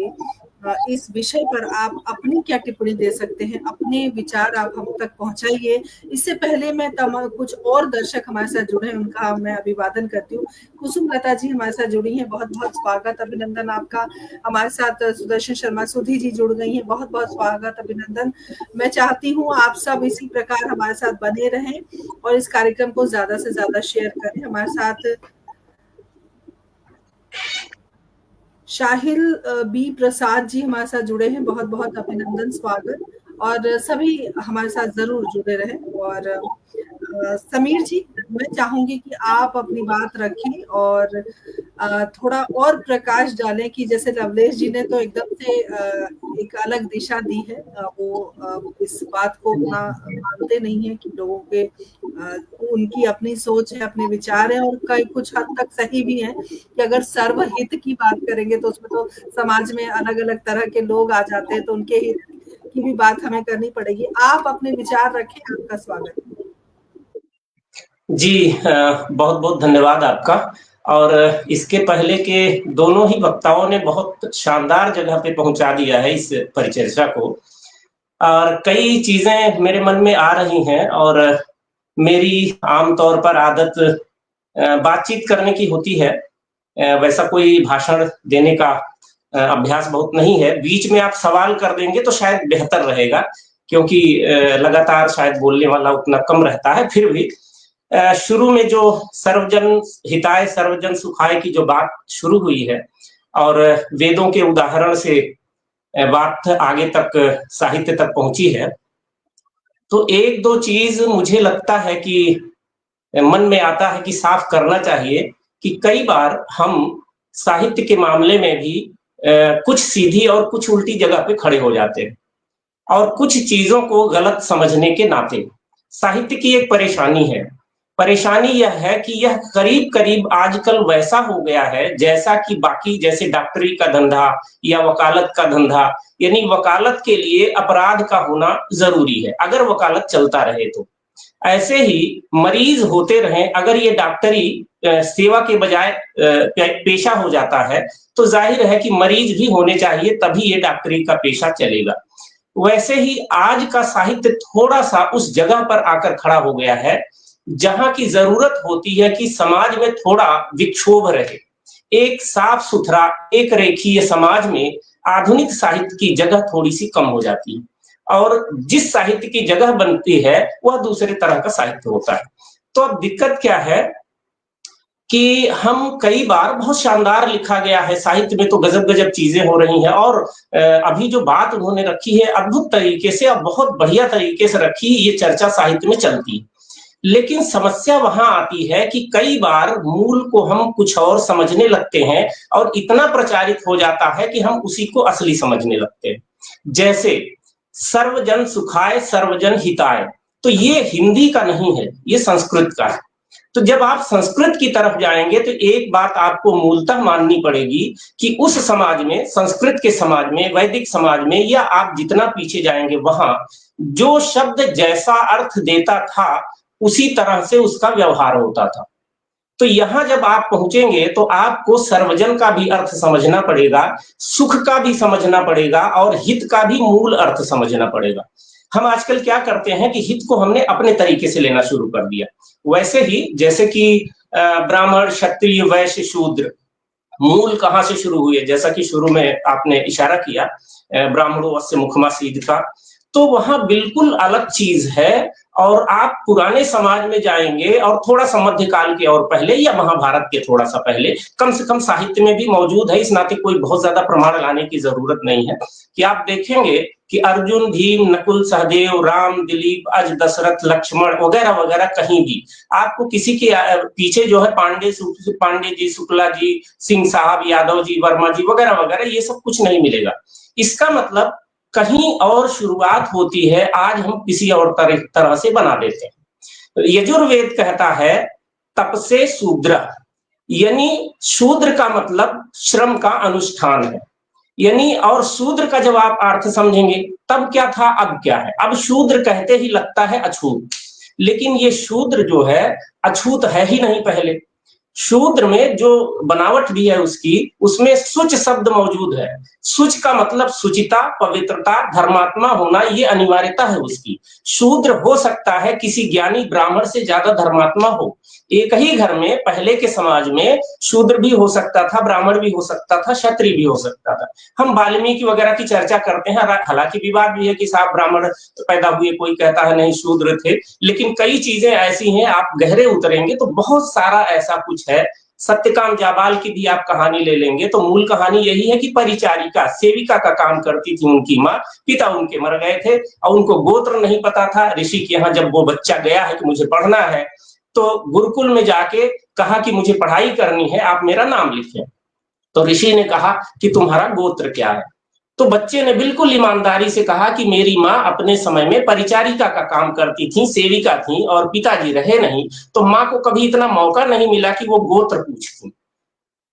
इस विषय पर आप अपनी क्या टिप्पणी दे सकते हैं? अपने विचार आप हम तक पहुँचाइए। इससे पहले मैं कुछ और दर्शक हमारे साथ जुड़े हैं, उनका मैं अभिवादन करती हूँ। कुसुम लता जी हमारे साथ जुड़ी हैं, बहुत-बहुत स्वागत, अभिनंदन आपका। हमारे साथ सुदर्शन शर्मा सुधी जी जुड़ गई हैं, बहुत-बहुत स्वागत, अभिनंदन। मैं चाहती हूँ आप सब इसी प्रकार हमारे साथ बने रहें और इस कार्यक्रम को ज़्यादा से ज़्यादा शेयर करें। हमारे साथ शाहिल बी प्रसाद जी हमारे साथ जुड़े हैं, बहुत-बहुत अभिनंदन, स्वागत और सभी हमारे साथ ज़रूर जुड़े रहें। और समीर जी, मैं चाहूँगी कि आप अपनी बात रखें और थोड़ा और प्रकाश डालें कि जैसे लवलेश जी ने तो एकदम से एक अलग दिशा दी है। वो इस बात को उतना मानते नहीं हैं कि लोगों के उनकी अपनी सोच है, अपने विचार हैं और कई कुछ हद तक सही भी हैं कि अगर सर्वहित की बात करेंगे तो उसमें तो समाज में अलग-अलग तरह के लोग आ जाते हैं, तो उनके हित की भी बात हमें करनी पड़ेगी। आप अपने विचार रखें, आपका स्वागत है। जी, बहुत-बहुत धन्यवाद आपका। और इसके पहले के दोनों ही वक्ताओं ने बहुत शानदार जगह पे पहुँचा दिया है इस परिचर्चा को। और कई चीज़ें मेरे मन में आ रही हैं और मेरी आम तौर पर आदत बातचीत करने की होती है। वैसा कोई भाषण देने का अभ्यास बहुत नहीं है। बीच में आप सवाल कर देंगे तो शायद बेहतर रहेगा, क्योंकि लगातार शायद बोलने वाला उतना कम रहता है। फिर भी शुरू में जो सर्वजन हिताय सर्वजन सुखाय की जो बात शुरू हुई है और वेदों के उदाहरण से बात आगे तक साहित्य तक पहुंची है, तो एक दो चीज मुझे लगता है कि मन में आता है कि साफ करना चाहिए कि कई बार हम साहित्य के मामले में भी कुछ सीधी और कुछ उल्टी जगह पे खड़े हो जाते हैं और कुछ चीजों को गलत समझने के नाते साहित्य की एक परेशानी है। परेशानी यह है कि यह करीब करीब आजकल वैसा हो गया है जैसा कि बाकी जैसे डॉक्टरी का धंधा या वकालत का धंधा, यानी वकालत के लिए अपराध का होना जरूरी है अगर वकालत चलता रहे तो। ऐसे ही मरीज होते रहें अगर ये डॉक्टरी सेवा के बजाय पेशा हो जाता है तो जाहिर है कि मरीज भी होने चाहिए, तभी ये डॉक्टरी का पेशा चलेगा। वैसे ही आज का साहित्य थोड़ा सा उस जगह पर आकर खड़ा हो गया है जहां की जरूरत होती है कि समाज में थोड़ा विक्षोभ रहे। एक साफ सुथरा एक रेखीय समाज में आधुनिक साहित्य की जगह थोड़ी सी कम हो जाती है और जिस साहित्य की जगह बनती है वह दूसरे तरह का साहित्य होता है। तो अब दिक्कत क्या है कि हम कई बार बहुत शानदार लिखा गया है, साहित्य में तो गजब गजब चीजें हो रही हैं और अभी जो बात उन्होंने रखी है अद्भुत तरीके से और बहुत बढ़िया तरीके से रखी, ये चर्चा साहित्य में चलती है। लेकिन समस्या वहां आती है कि कई बार मूल को हम कुछ और समझने लगते हैं और इतना प्रचारित हो जाता है कि हम उसी को असली समझने लगते हैं। जैसे सर्वजन सुखाय सर्वजन हिताय, तो ये हिंदी का नहीं है, ये संस्कृत का है। तो जब आप संस्कृत की तरफ जाएंगे तो एक बात आपको मूलतः माननी पड़ेगी कि उस समाज में, संस्कृत के समाज में, वैदिक समाज में, या आप जितना पीछे जाएंगे वहां जो शब्द जैसा अर्थ देता था उसी तरह से उसका व्यवहार होता था। तो यहां जब आप पहुंचेंगे तो आपको सर्वजन का भी अर्थ समझना पड़ेगा, सुख का भी समझना पड़ेगा और हित का भी मूल अर्थ समझना पड़ेगा। हम आजकल क्या करते हैं कि हित को हमने अपने तरीके से लेना शुरू कर दिया। वैसे ही जैसे कि ब्राह्मण क्षत्रिय वैश्य शूद्र मूल कहां से शुरू हुए, जैसा कि शुरू में आपने इशारा किया ब्राह्मणों अस्य मुखमा सीध का, तो वहां बिल्कुल अलग चीज है। और आप पुराने समाज में जाएंगे और थोड़ा सा मध्यकाल के और पहले या महाभारत के थोड़ा सा पहले, कम से कम साहित्य में भी मौजूद है, इस नाते कोई बहुत ज्यादा प्रमाण लाने की जरूरत नहीं है, कि आप देखेंगे कि अर्जुन भीम नकुल सहदेव राम दिलीप अज दशरथ लक्ष्मण वगैरह वगैरह कहीं भी आपको किसी के पीछे जो है पांडे जी, शुक्ला जी, सिंह साहब, यादव जी, वर्मा जी वगैरह वगैरह ये सब कुछ नहीं मिलेगा। इसका मतलब कहीं और शुरुआत होती है, आज हम किसी और तरह से बना देते हैं। यजुर्वेद कहता है तप से शूद्र, यानी शूद्र का मतलब श्रम का अनुष्ठान है, यानी और शूद्र का जब आप अर्थ समझेंगे तब क्या था अब क्या है। अब शूद्र कहते ही लगता है अछूत, लेकिन ये शूद्र जो है अछूत है ही नहीं। पहले शूद्र में जो बनावट भी है उसकी, उसमें शुच शब्द मौजूद है। शुच का मतलब शुचिता, पवित्रता, धर्मात्मा होना, ये अनिवार्यता है उसकी। शूद्र हो सकता है किसी ज्ञानी ब्राह्मण से ज्यादा धर्मात्मा हो। एक ही घर में पहले के समाज में शूद्र भी हो सकता था, ब्राह्मण भी हो सकता था, क्षत्रिय भी हो सकता था। हम वाल्मीकि वगैरह की चर्चा करते हैं, हालांकि विवाद भी है कि साहब ब्राह्मण पैदा हुए, कोई कहता है नहीं शूद्र थे, लेकिन कई चीजें ऐसी हैं आप गहरे उतरेंगे तो बहुत सारा ऐसा कुछ है। सत्यकाम जाबाल की भी आप कहानी ले लेंगे तो मूल कहानी यही है कि परिचारिका, सेविका का काम करती थी उनकी माँ, पिता उनके मर गए थे और उनको गोत्र नहीं पता था। ऋषि के यहाँ जब वो बच्चा गया है कि मुझे पढ़ना है, तो गुरुकुल में जाके कहा कि मुझे पढ़ाई करनी है, आप मेरा नाम लिखें। तो ऋषि ने कहा कि तुम्हारा गोत्र क्या है। तो बच्चे ने बिल्कुल ईमानदारी से कहा कि मेरी माँ अपने समय में परिचारिका का काम करती थी, सेविका थी और पिताजी रहे नहीं, तो माँ को कभी इतना मौका नहीं मिला कि वो गोत्र पूछती।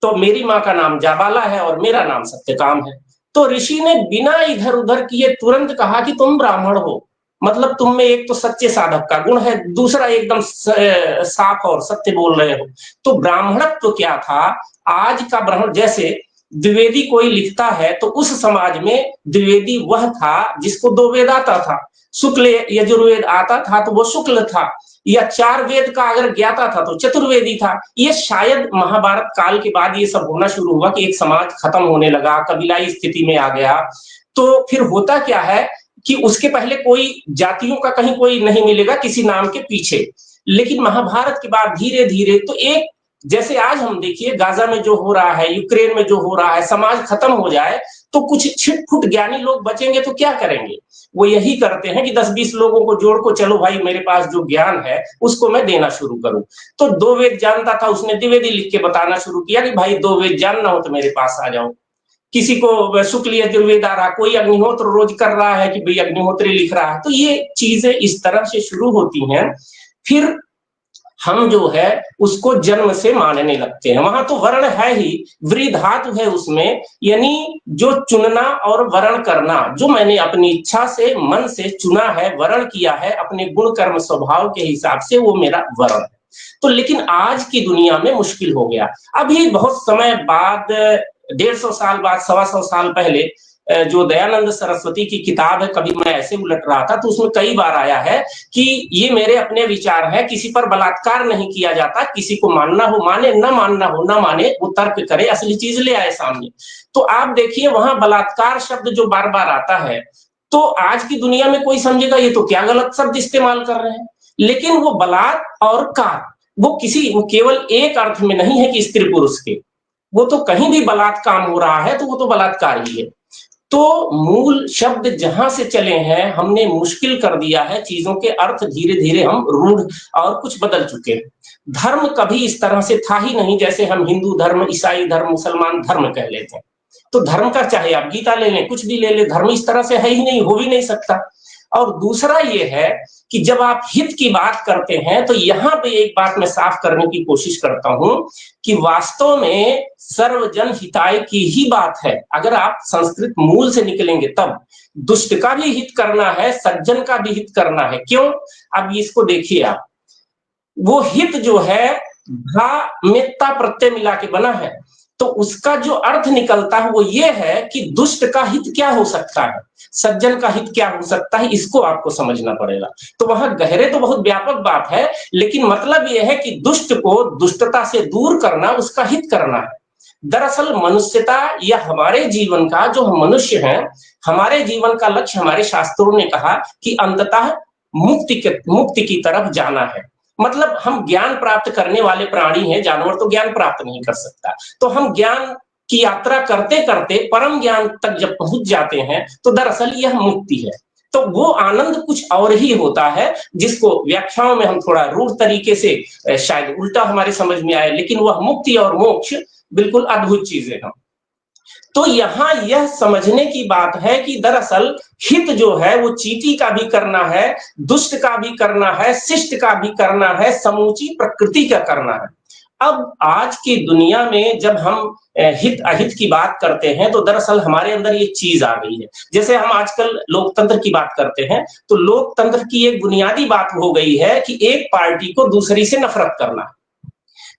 तो मेरी माँ का नाम जाबाला है और मेरा नाम सत्यकाम है। तो ऋषि ने बिना इधर उधर किए तुरंत कहा कि तुम ब्राह्मण हो, मतलब तुम में एक तो सच्चे साधक का गुण है, दूसरा एकदम साफ और सत्य बोल रहे हो। तो ब्राह्मणत्व तो क्या था, आज का ब्राह्मण, जैसे द्विवेदी कोई लिखता है तो उस समाज में द्विवेदी वह था जिसको दो वेद आता था। शुक्ल यजुर्वेद आता था तो वो शुक्ल था, या चार वेद का अगर ज्ञाता था तो चतुर्वेदी था। ये शायद महाभारत काल के बाद ये सब होना शुरू हुआ कि एक समाज खत्म होने लगा, कबीलाई स्थिति में आ गया। तो फिर होता क्या है कि उसके पहले कोई जातियों का कहीं कोई नहीं मिलेगा किसी नाम के पीछे, लेकिन महाभारत के बाद धीरे धीरे तो एक, जैसे आज हम देखिए गाजा में जो हो रहा है, यूक्रेन में जो हो रहा है, समाज खत्म हो जाए तो कुछ छिटफुट ज्ञानी लोग बचेंगे तो क्या करेंगे, वो यही करते हैं कि 10-20 लोगों को जोड़ को चलो भाई मेरे पास जो ज्ञान है उसको मैं देना शुरू करूं। तो दो वेद जानता था, उसने द्विवेदी लिख के बताना शुरू किया कि भाई दो वेद जानना हो तो मेरे पास आ जाओ। किसी को शुक्ल यजुर्वेद आ रहा, कोई अग्निहोत्र रोज कर रहा है कि भाई अग्निहोत्री लिख रहा है। तो ये चीजें इस तरह से शुरू होती हैं, फिर हम जो है उसको जन्म से मानने लगते हैं। वहां तो वर्ण है ही, व्री धातु है उसमें, यानी जो चुनना और वर्ण करना, जो मैंने अपनी इच्छा से मन से चुना है, वर्ण किया है अपने गुण कर्म स्वभाव के हिसाब से, वो मेरा वर्ण है। तो लेकिन आज की दुनिया में मुश्किल हो गया। अभी बहुत समय बाद, 150 साल बाद, 125 साल पहले जो दयानंद सरस्वती की किताब है, कभी मैं ऐसे उलट रहा था तो उसमें कई बार आया है कि ये मेरे अपने विचार है, किसी पर बलात्कार नहीं किया जाता, किसी को मानना हो माने, न मानना हो न माने, वो तर्क करे, असली चीज ले आए सामने। तो आप देखिए वहां बलात्कार शब्द जो बार बार आता है, तो आज की दुनिया में कोई समझेगा ये तो क्या गलत शब्द इस्तेमाल कर रहे हैं, लेकिन वो बलात् और कार, वो केवल एक अर्थ में नहीं है कि स्त्री पुरुष के, वो तो कहीं भी बलात् काम हो रहा है तो वो तो बलात्कार ही है। तो मूल शब्द जहां से चले हैं, हमने मुश्किल कर दिया है, चीजों के अर्थ धीरे धीरे हम रूढ़ और कुछ बदल चुके हैं। धर्म कभी इस तरह से था ही नहीं, जैसे हम हिंदू धर्म, ईसाई धर्म, मुसलमान धर्म कह लेते हैं। तो धर्म का चाहे आप गीता ले लें, कुछ भी ले लें, धर्म इस तरह से है ही नहीं, हो भी नहीं सकता। और दूसरा ये है कि जब आप हित की बात करते हैं, तो यहां पे एक बात मैं साफ करने की कोशिश करता हूं कि वास्तव में सर्वजन हिताय की ही बात है। अगर आप संस्कृत मूल से निकलेंगे तब दुष्ट का भी हित करना है, सज्जन का भी हित करना है। क्यों? अब इसको देखिए आप, वो हित जो है भा में ता प्रत्यय मिला के बना है, तो उसका जो अर्थ निकलता है वो ये है कि दुष्ट का हित क्या हो सकता है, सज्जन का हित क्या हो सकता है, इसको आपको समझना पड़ेगा। तो वहां गहरे तो बहुत व्यापक बात है, लेकिन मतलब यह है कि दुष्ट को दुष्टता से दूर करना, उसका हित करना है। दरअसल मनुष्यता या हमारे जीवन का, जो हम मनुष्य हैं, हमारे जीवन का लक्ष्य हमारे शास्त्रों ने कहा कि अंततः मुक्ति की तरफ जाना है। मतलब हम ज्ञान प्राप्त करने वाले प्राणी हैं, जानवर तो ज्ञान प्राप्त नहीं कर सकता। तो हम ज्ञान की यात्रा करते करते परम ज्ञान तक जब पहुंच जाते हैं, तो दरअसल यह मुक्ति है। तो वो आनंद कुछ और ही होता है, जिसको व्याख्याओं में हम थोड़ा रूढ़ तरीके से शायद उल्टा हमारे समझ में आए, लेकिन वह मुक्ति और मोक्ष बिल्कुल अद्भुत चीजें हैं। तो यहां यह समझने की बात है कि दरअसल हित जो है वो चींटी का भी करना है, दुष्ट का भी करना है, शिष्ट का भी करना है, समूची प्रकृति का करना है। अब आज की दुनिया में जब हम हित अहित की बात करते हैं, तो दरअसल हमारे अंदर ये चीज आ गई है। जैसे हम आजकल लोकतंत्र की बात करते हैं, तो लोकतंत्र की एक बुनियादी बात हो गई है कि एक पार्टी को दूसरी से नफरत करना।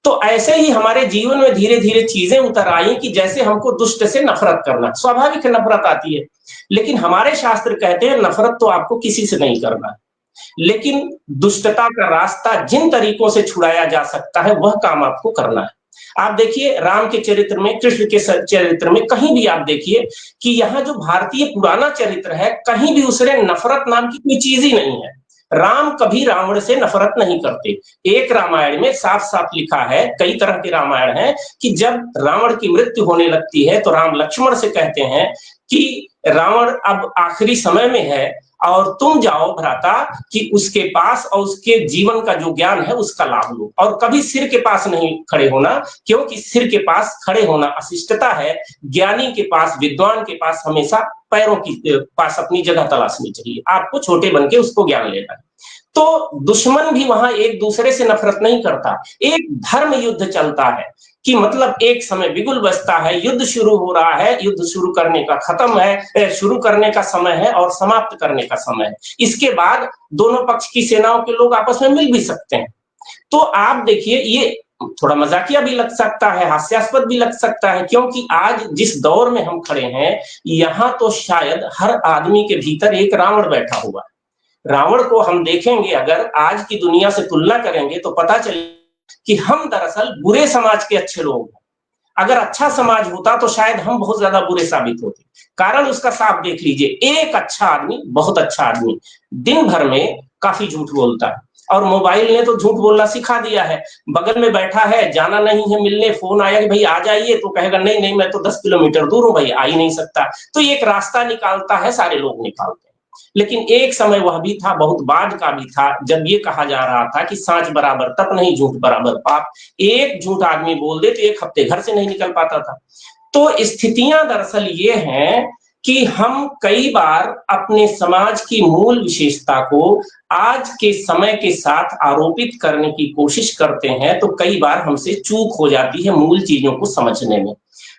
तो ऐसे ही हमारे जीवन में धीरे धीरे चीजें उतर आई कि जैसे हमको दुष्ट से नफरत करना, स्वाभाविक नफरत आती है, लेकिन हमारे शास्त्र कहते हैं नफरत तो आपको किसी से नहीं करना, लेकिन दुष्टता का रास्ता जिन तरीकों से छुड़ाया जा सकता है वह काम आपको करना है। आप देखिए राम के चरित्र में, कृष्ण के चरित्र में, कहीं भी आप देखिए कि यहाँ जो भारतीय पुराना चरित्र है, कहीं भी उसमें नफरत नाम की कोई चीज ही नहीं है। राम कभी रावण से नफरत नहीं करते। एक रामायण में साफ साफ लिखा है, कई तरह के रामायण हैं, कि जब रावण की मृत्यु होने लगती है तो राम लक्ष्मण से कहते हैं कि रावण अब आखिरी समय में है और तुम जाओ भ्राता कि उसके पास और उसके जीवन का जो ज्ञान है उसका लाभ लो, और कभी सिर के पास नहीं खड़े होना, क्योंकि सिर के पास खड़े होना अशिष्टता है। ज्ञानी के पास, विद्वान के पास हमेशा पैरों के पास अपनी जगह तलाशनी चाहिए, आपको छोटे बन के उसको ज्ञान लेना है। तो दुश्मन भी वहां एक दूसरे से नफरत नहीं करता, एक धर्म युद्ध चलता है कि मतलब एक समय बिगुल बजता है, युद्ध शुरू हो रहा है, युद्ध शुरू करने का खत्म है, शुरू करने का समय है और समाप्त करने का समय है। इसके बाद दोनों पक्ष की सेनाओं के लोग आपस में मिल भी सकते हैं। तो आप देखिए, ये थोड़ा मजाकिया भी लग सकता है, हास्यास्पद भी लग सकता है, क्योंकि आज जिस दौर में हम खड़े हैं, यहाँ तो शायद हर आदमी के भीतर एक रावण बैठा हुआ है। रावण को हम देखेंगे, अगर आज की दुनिया से तुलना करेंगे, तो पता चले कि हम दरअसल बुरे समाज के अच्छे लोग हैं। अगर अच्छा समाज होता तो शायद हम बहुत ज्यादा बुरे साबित होते। कारण उसका साफ देख लीजिए, एक अच्छा आदमी, बहुत अच्छा आदमी, दिन भर में काफी झूठ बोलता है, और मोबाइल ने तो झूठ बोलना सिखा दिया है। बगल में बैठा है, जाना नहीं है मिलने, फोन आया कि भाई आ जाइए, तो कहेगा नहीं नहीं मैं तो 10 किलोमीटर दूर हूं भाई, आ ही नहीं सकता। तो ये एक रास्ता निकालता है, सारे लोग निकालते हैं। लेकिन एक समय वह भी था, बहुत बाद का भी था, जब ये कहा जा रहा था कि सांच बराबर तप नहीं, झूठ बराबर पाप। एक झूठ आदमी बोल दे तो एक हफ्ते घर से नहीं निकल पाता था। तो स्थितियां दरअसल ये हैं कि हम कई बार अपने समाज की मूल विशेषता को आज के समय के साथ आरोपित करने की कोशिश करते हैं, तो कई बार हमसे चूक हो जाती है मूल चीजों को समझने में।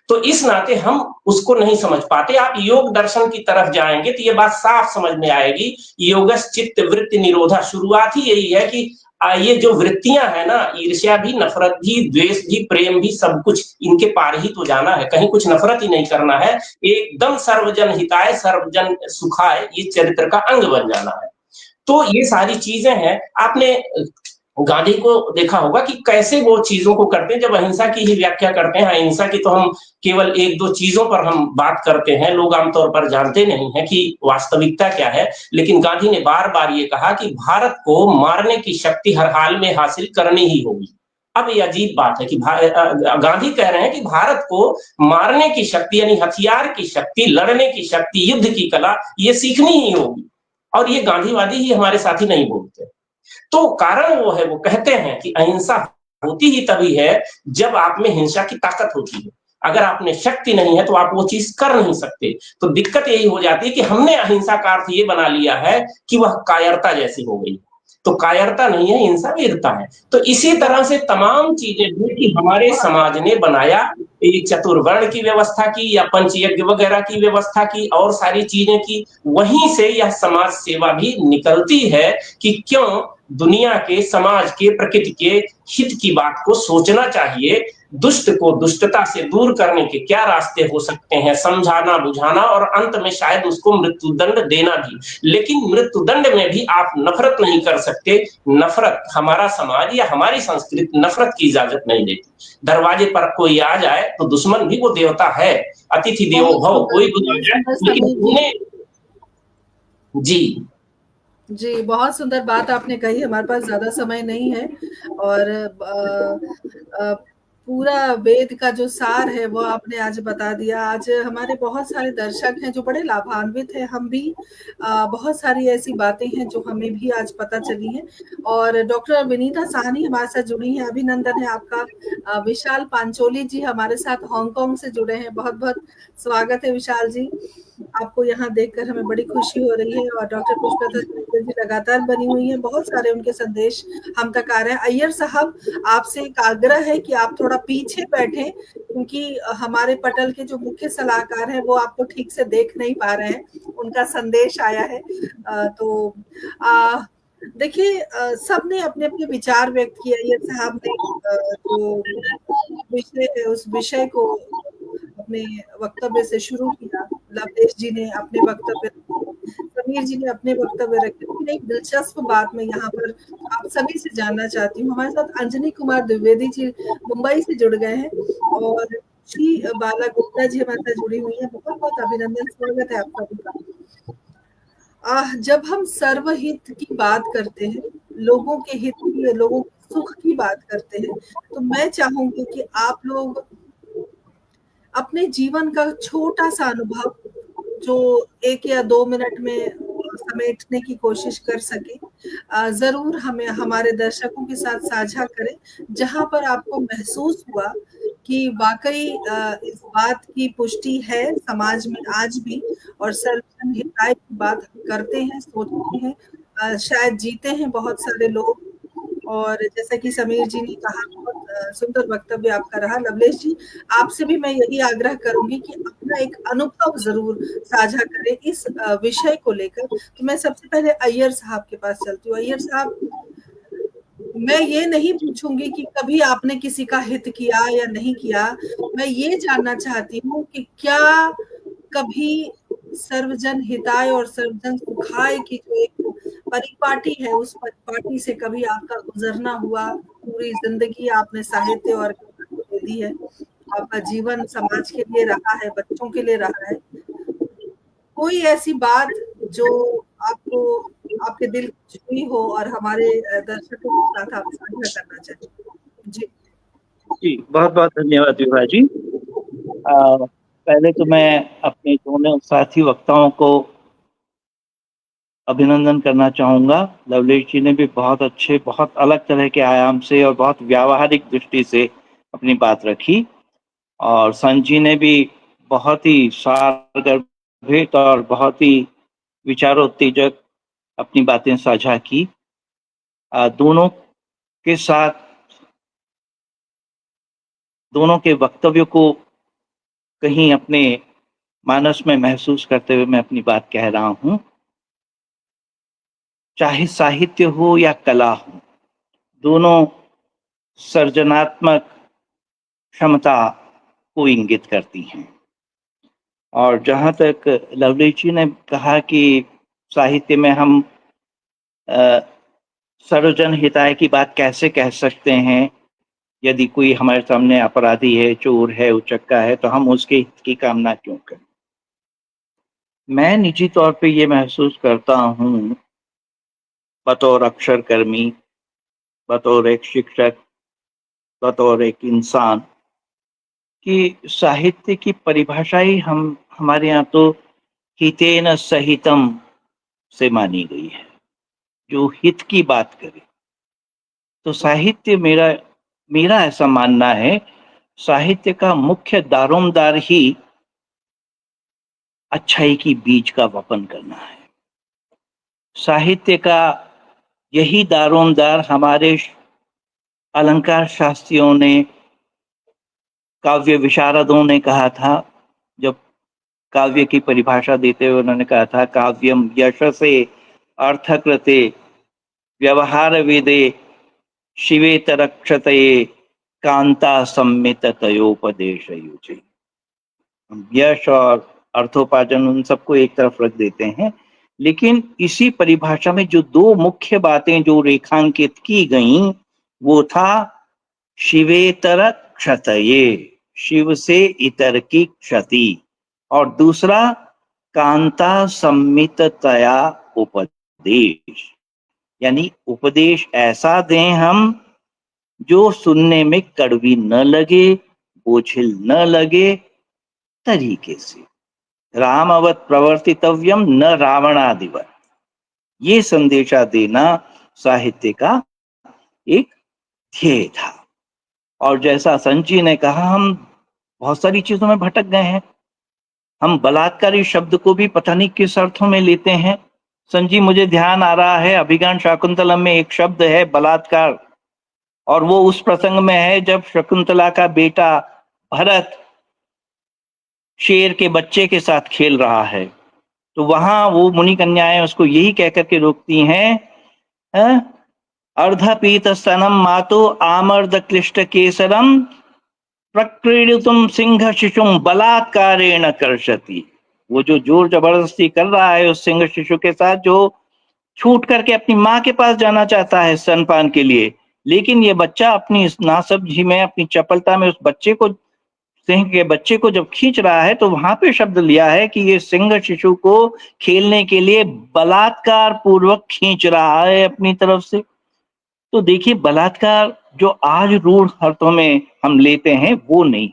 तो इस नाते हम उसको नहीं समझ पाते। आप योग दर्शन की तरफ जाएंगे तो ये बात साफ समझ में आएगी। योगस् चित्त वृत्ति निरोधा, शुरुआत ही यही है कि ये जो वृत्तियां है ना, ईर्ष्या भी, नफरत भी, द्वेष भी, प्रेम भी, सब कुछ इनके पार ही तो जाना है, कहीं कुछ नफरत ही नहीं करना है। एकदम सर्वजन हिताय सर्वजन सुखाय, ये चरित्र का अंग बन जाना है। तो ये सारी चीजें हैं। आपने गांधी को देखा होगा कि कैसे वो चीजों को करते हैं, जब अहिंसा की ही व्याख्या करते हैं। अहिंसा की तो हम केवल एक दो चीजों पर हम बात करते हैं, लोग आमतौर पर जानते नहीं है कि वास्तविकता क्या है। लेकिन गांधी ने बार बार ये कहा कि भारत को मारने की शक्ति हर हाल में हासिल करनी ही होगी। अब ये अजीब बात है कि गांधी कह रहे हैं कि भारत को मारने की शक्ति यानी हथियार की शक्ति, लड़ने की शक्ति, युद्ध की कला, ये सीखनी ही होगी। और ये गांधीवादी ही हमारे साथी नहीं बोलते। तो कारण वो है, वो कहते हैं कि अहिंसा होती ही तभी है जब आप में हिंसा की ताकत होती है। अगर आप में शक्ति नहीं है तो आप वो चीज कर नहीं सकते। तो दिक्कत यही हो जाती है कि हमने अहिंसा का अर्थ ये बना लिया है कि वह कायरता जैसी हो गई। तो कायरता नहीं है, हिंसा वीरता है। तो इसी तरह से तमाम चीजें जो कि हमारे समाज ने बनाया, एक चतुर्वर्ण की व्यवस्था की या पंचयज्ञ वगैरह की व्यवस्था की और सारी चीजें की, वहीं से यह समाज सेवा भी निकलती है कि क्यों दुनिया के, समाज के, प्रकृति के हित की बात को सोचना चाहिए। दुष्ट को दुष्टता से दूर करने के क्या रास्ते हो सकते हैं, समझाना, बुझाना और अंत में शायद उसको मृत्युदंड देना भी। लेकिन मृत्युदंड में भी आप नफरत नहीं कर सकते। नफरत, हमारा समाज या हमारी संस्कृति नफरत की इजाजत नहीं देती। दरवाजे पर कोई आ जाए तो दुश्मन भी वो देवता है, अतिथि देवो भव, कोई भी आ जाए, लेकिन जी जी, बहुत सुंदर बात आपने कही। हमारे पास ज़्यादा समय नहीं है और पूरा वेद का जो सार है वो आपने आज बता दिया। आज हमारे बहुत सारे दर्शक हैं जो बड़े लाभान्वित हैं, हम भी बहुत सारी ऐसी बातें हैं जो हमें भी आज पता चली हैं। और डॉक्टर विनीता साहनी हमारे साथ जुड़ी हैं, अभिनंदन है आपका। विशाल पांचोली जी हमारे साथ हांगकांग से जुड़े हैं, बहुत-बहुत स्वागत है विशाल जी। आपको यहाँ देखकर हमें बड़ी खुशी हो रही है। और डॉक्टर पुष्पलता जी लगातार बनी हुई हैं, बहुत सारे उनके संदेश हम तक आ रहे हैं। अय्यर साहब, आपसे एक आग्रह है कि आप थोड़ा पीछे बैठें, क्योंकि हमारे पटल के जो मुख्य सलाहकार हैं वो आपको ठीक से देख नहीं पा रहे हैं, उनका संदेश आया है। तो देखिए, सबने अपने अपने विचार व्यक्त किए। अय्यर साहब ने जो विषय है उस विषय को अपने वक्तव्य से शुरू किया, लवलेश जी ने अपने वक्तव्य, समीर जी ने अपने वक्तव्य रखे। लेकिन एक दिलचस्प बात मैं यहाँ पर आप सभी से जानना चाहती हूँ। हमारे साथ अंजनी कुमार द्विवेदी जी मुंबई से जुड़ गए हैं और श्री बाला गुप्ता जी हमारे साथ जुड़ी हुई है। बहुत बहुत अभिनंदन, स्वागत है आप सभी का। जब हम सर्वहित की बात करते हैं, लोगों के हित की, लोगों के सुख की बात करते हैं, तो मैं चाहूंगी कि आप लोग अपने जीवन का छोटा सा अनुभव जो 1 या 2 मिनट में समेटने की कोशिश कर सके, जरूर हमें हमारे दर्शकों के साथ साझा करें, जहां पर आपको महसूस हुआ कि वाकई इस बात की पुष्टि है समाज में आज भी, और सर्वजन हिताय की बात करते हैं, सोचते हैं, शायद जीते हैं बहुत सारे लोग। और जैसा कि समीर जी ने कहा, बहुत सुंदर वक्तव्य आपका रहा। लवलेश जी, आपसे भी मैं यही आग्रह करूंगी कि अपना एक अनुभव जरूर साझा करें इस विषय को लेकर। तो मैं सबसे पहले अय्यर साहब के पास चलती हूँ। अय्यर साहब, मैं ये नहीं पूछूंगी कि कभी आपने किसी का हित किया या नहीं किया, मैं ये जानना चाहती हूँ कि क्या कभी सर्वजन हिताय और सर्वजन सुखाय की जो एक परिपाटी है, उस परिपाटी से कभी आपका गुजरना हुआ? पूरी जिंदगी आपने साहित्य और कला को दे दी है, आपका जीवन समाज के लिए रहा है, बच्चों के लिए रहा है। कोई ऐसी बात जो आपको, आपके दिल को छुई हो और हमारे दर्शकों के साथ आप साझा करना चाहें? जी, बहुत बहुत धन्यवाद विभा जी। पहले तो मैं अपने दोनों साथी वक्ताओं को अभिनंदन करना चाहूँगा। लवलेश जी ने भी बहुत अच्छे, बहुत अलग तरह के आयाम से और बहुत व्यावहारिक दृष्टि से अपनी बात रखी। और संजी ने भी बहुत ही सारगर्भित और बहुत ही विचारोत्तेजक अपनी बातें साझा की। दोनों के साथ दोनों के वक्तव्य को कहीं अपने मानस में महसूस करते हुए मैं अपनी बात कह रहा हूं। चाहे साहित्य हो या कला हो, दोनों सर्जनात्मक क्षमता को इंगित करती हैं। और जहां तक लवली जी ने कहा कि साहित्य में हम सर्वजन हिताय की बात कैसे कह सकते हैं, यदि कोई हमारे सामने अपराधी है, चोर है, उचक्का है, तो हम उसके हित की कामना क्यों करें। मैं निजी तौर पे ये महसूस करता हूं, बतौर अक्षर कर्मी, बतौर एक शिक्षक, बतौर एक इंसान, कि साहित्य की परिभाषा ही हमारे यहाँ तो हितेन सहितम से मानी गई है, जो हित की बात करे। तो साहित्य मेरा ऐसा मानना है, साहित्य का मुख्य दारोमदार ही अच्छाई की बीज का वपन करना है। साहित्य का यही दारोमदार हमारे अलंकार शास्त्रियों ने, काव्य विशारदों ने कहा था। जब काव्य की परिभाषा देते हुए उन्होंने कहा था, काव्यम यशसे अर्थकृते व्यवहार वेदे शिवेतरक्षतये कांता सम्मित तयोपदेश युजे। यश और अर्थोपार्जन उन सबको एक तरफ रख देते हैं, लेकिन इसी परिभाषा में जो दो मुख्य बातें जो रेखांकित की गईं, वो था शिवेतर क्षतये, शिव से इतर की क्षति, और दूसरा कांता सम्मिततया उपदेश, यानी उपदेश ऐसा दें हम जो सुनने में कड़वी न लगे, बोझिल न लगे, तरीके से। रामवत प्रवर्तितव्यम न रावणादिवत, ये संदेशा देना साहित्य का एक ध्येय था। और जैसा संजी ने कहा, हम बहुत सारी चीजों में भटक गए हैं। हम बलात्कारी शब्द को भी पता नहीं किस अर्थों में लेते हैं। संजी, मुझे ध्यान आ रहा है, अभिज्ञान शाकुंतलम में एक शब्द है बलात्कार, और वो उस प्रसंग में है जब शकुंतला का बेटा भरत शेर के बच्चे के साथ खेल रहा है, तो वहां वो मुनि कन्याएं उसको यही कहकर के रोकती हैं, अर्धपीत स्तनम मातो आमर्द क्लिष्ट केसरम प्रक्रीडितुम सिंह शिशुम बलात्कारेण कर्षति। वो जो जोर जबरदस्ती कर रहा है उस सिंह शिशु के साथ, जो छूट करके अपनी माँ के पास जाना चाहता है स्तनपान के लिए, लेकिन ये बच्चा अपनी इस नासमझी में, अपनी चपलता में उस बच्चे को, सिंह के बच्चे को जब खींच रहा है, तो वहां पे शब्द लिया है कि ये सिंह शिशु को खेलने के लिए बलात्कार पूर्वक खींच रहा है अपनी तरफ से। तो देखिए, बलात्कार जो आज रूढ़ अर्थों में हम लेते हैं वो नहीं,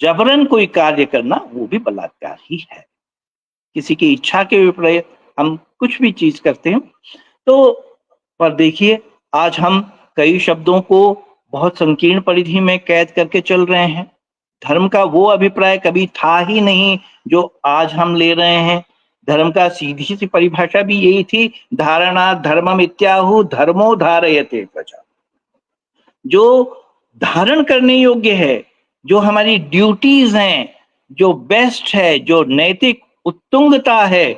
जबरन कोई कार्य करना वो भी बलात्कार ही है। किसी की इच्छा के विपरीत हम कुछ भी चीज करते हैं तो, पर देखिए आज हम कई शब्दों को बहुत संकीर्ण परिधि में कैद करके चल रहे हैं। धर्म का वो अभिप्राय कभी था ही नहीं जो आज हम ले रहे हैं। धर्म का सीधी सी परिभाषा भी यही थी, धारणा धर्मम इत्याहु धर्मो धारयते प्रजा। जो धारण करने योग्य है, जो हमारी ड्यूटीज हैं, जो बेस्ट है, जो नैतिक उत्तुंगता है,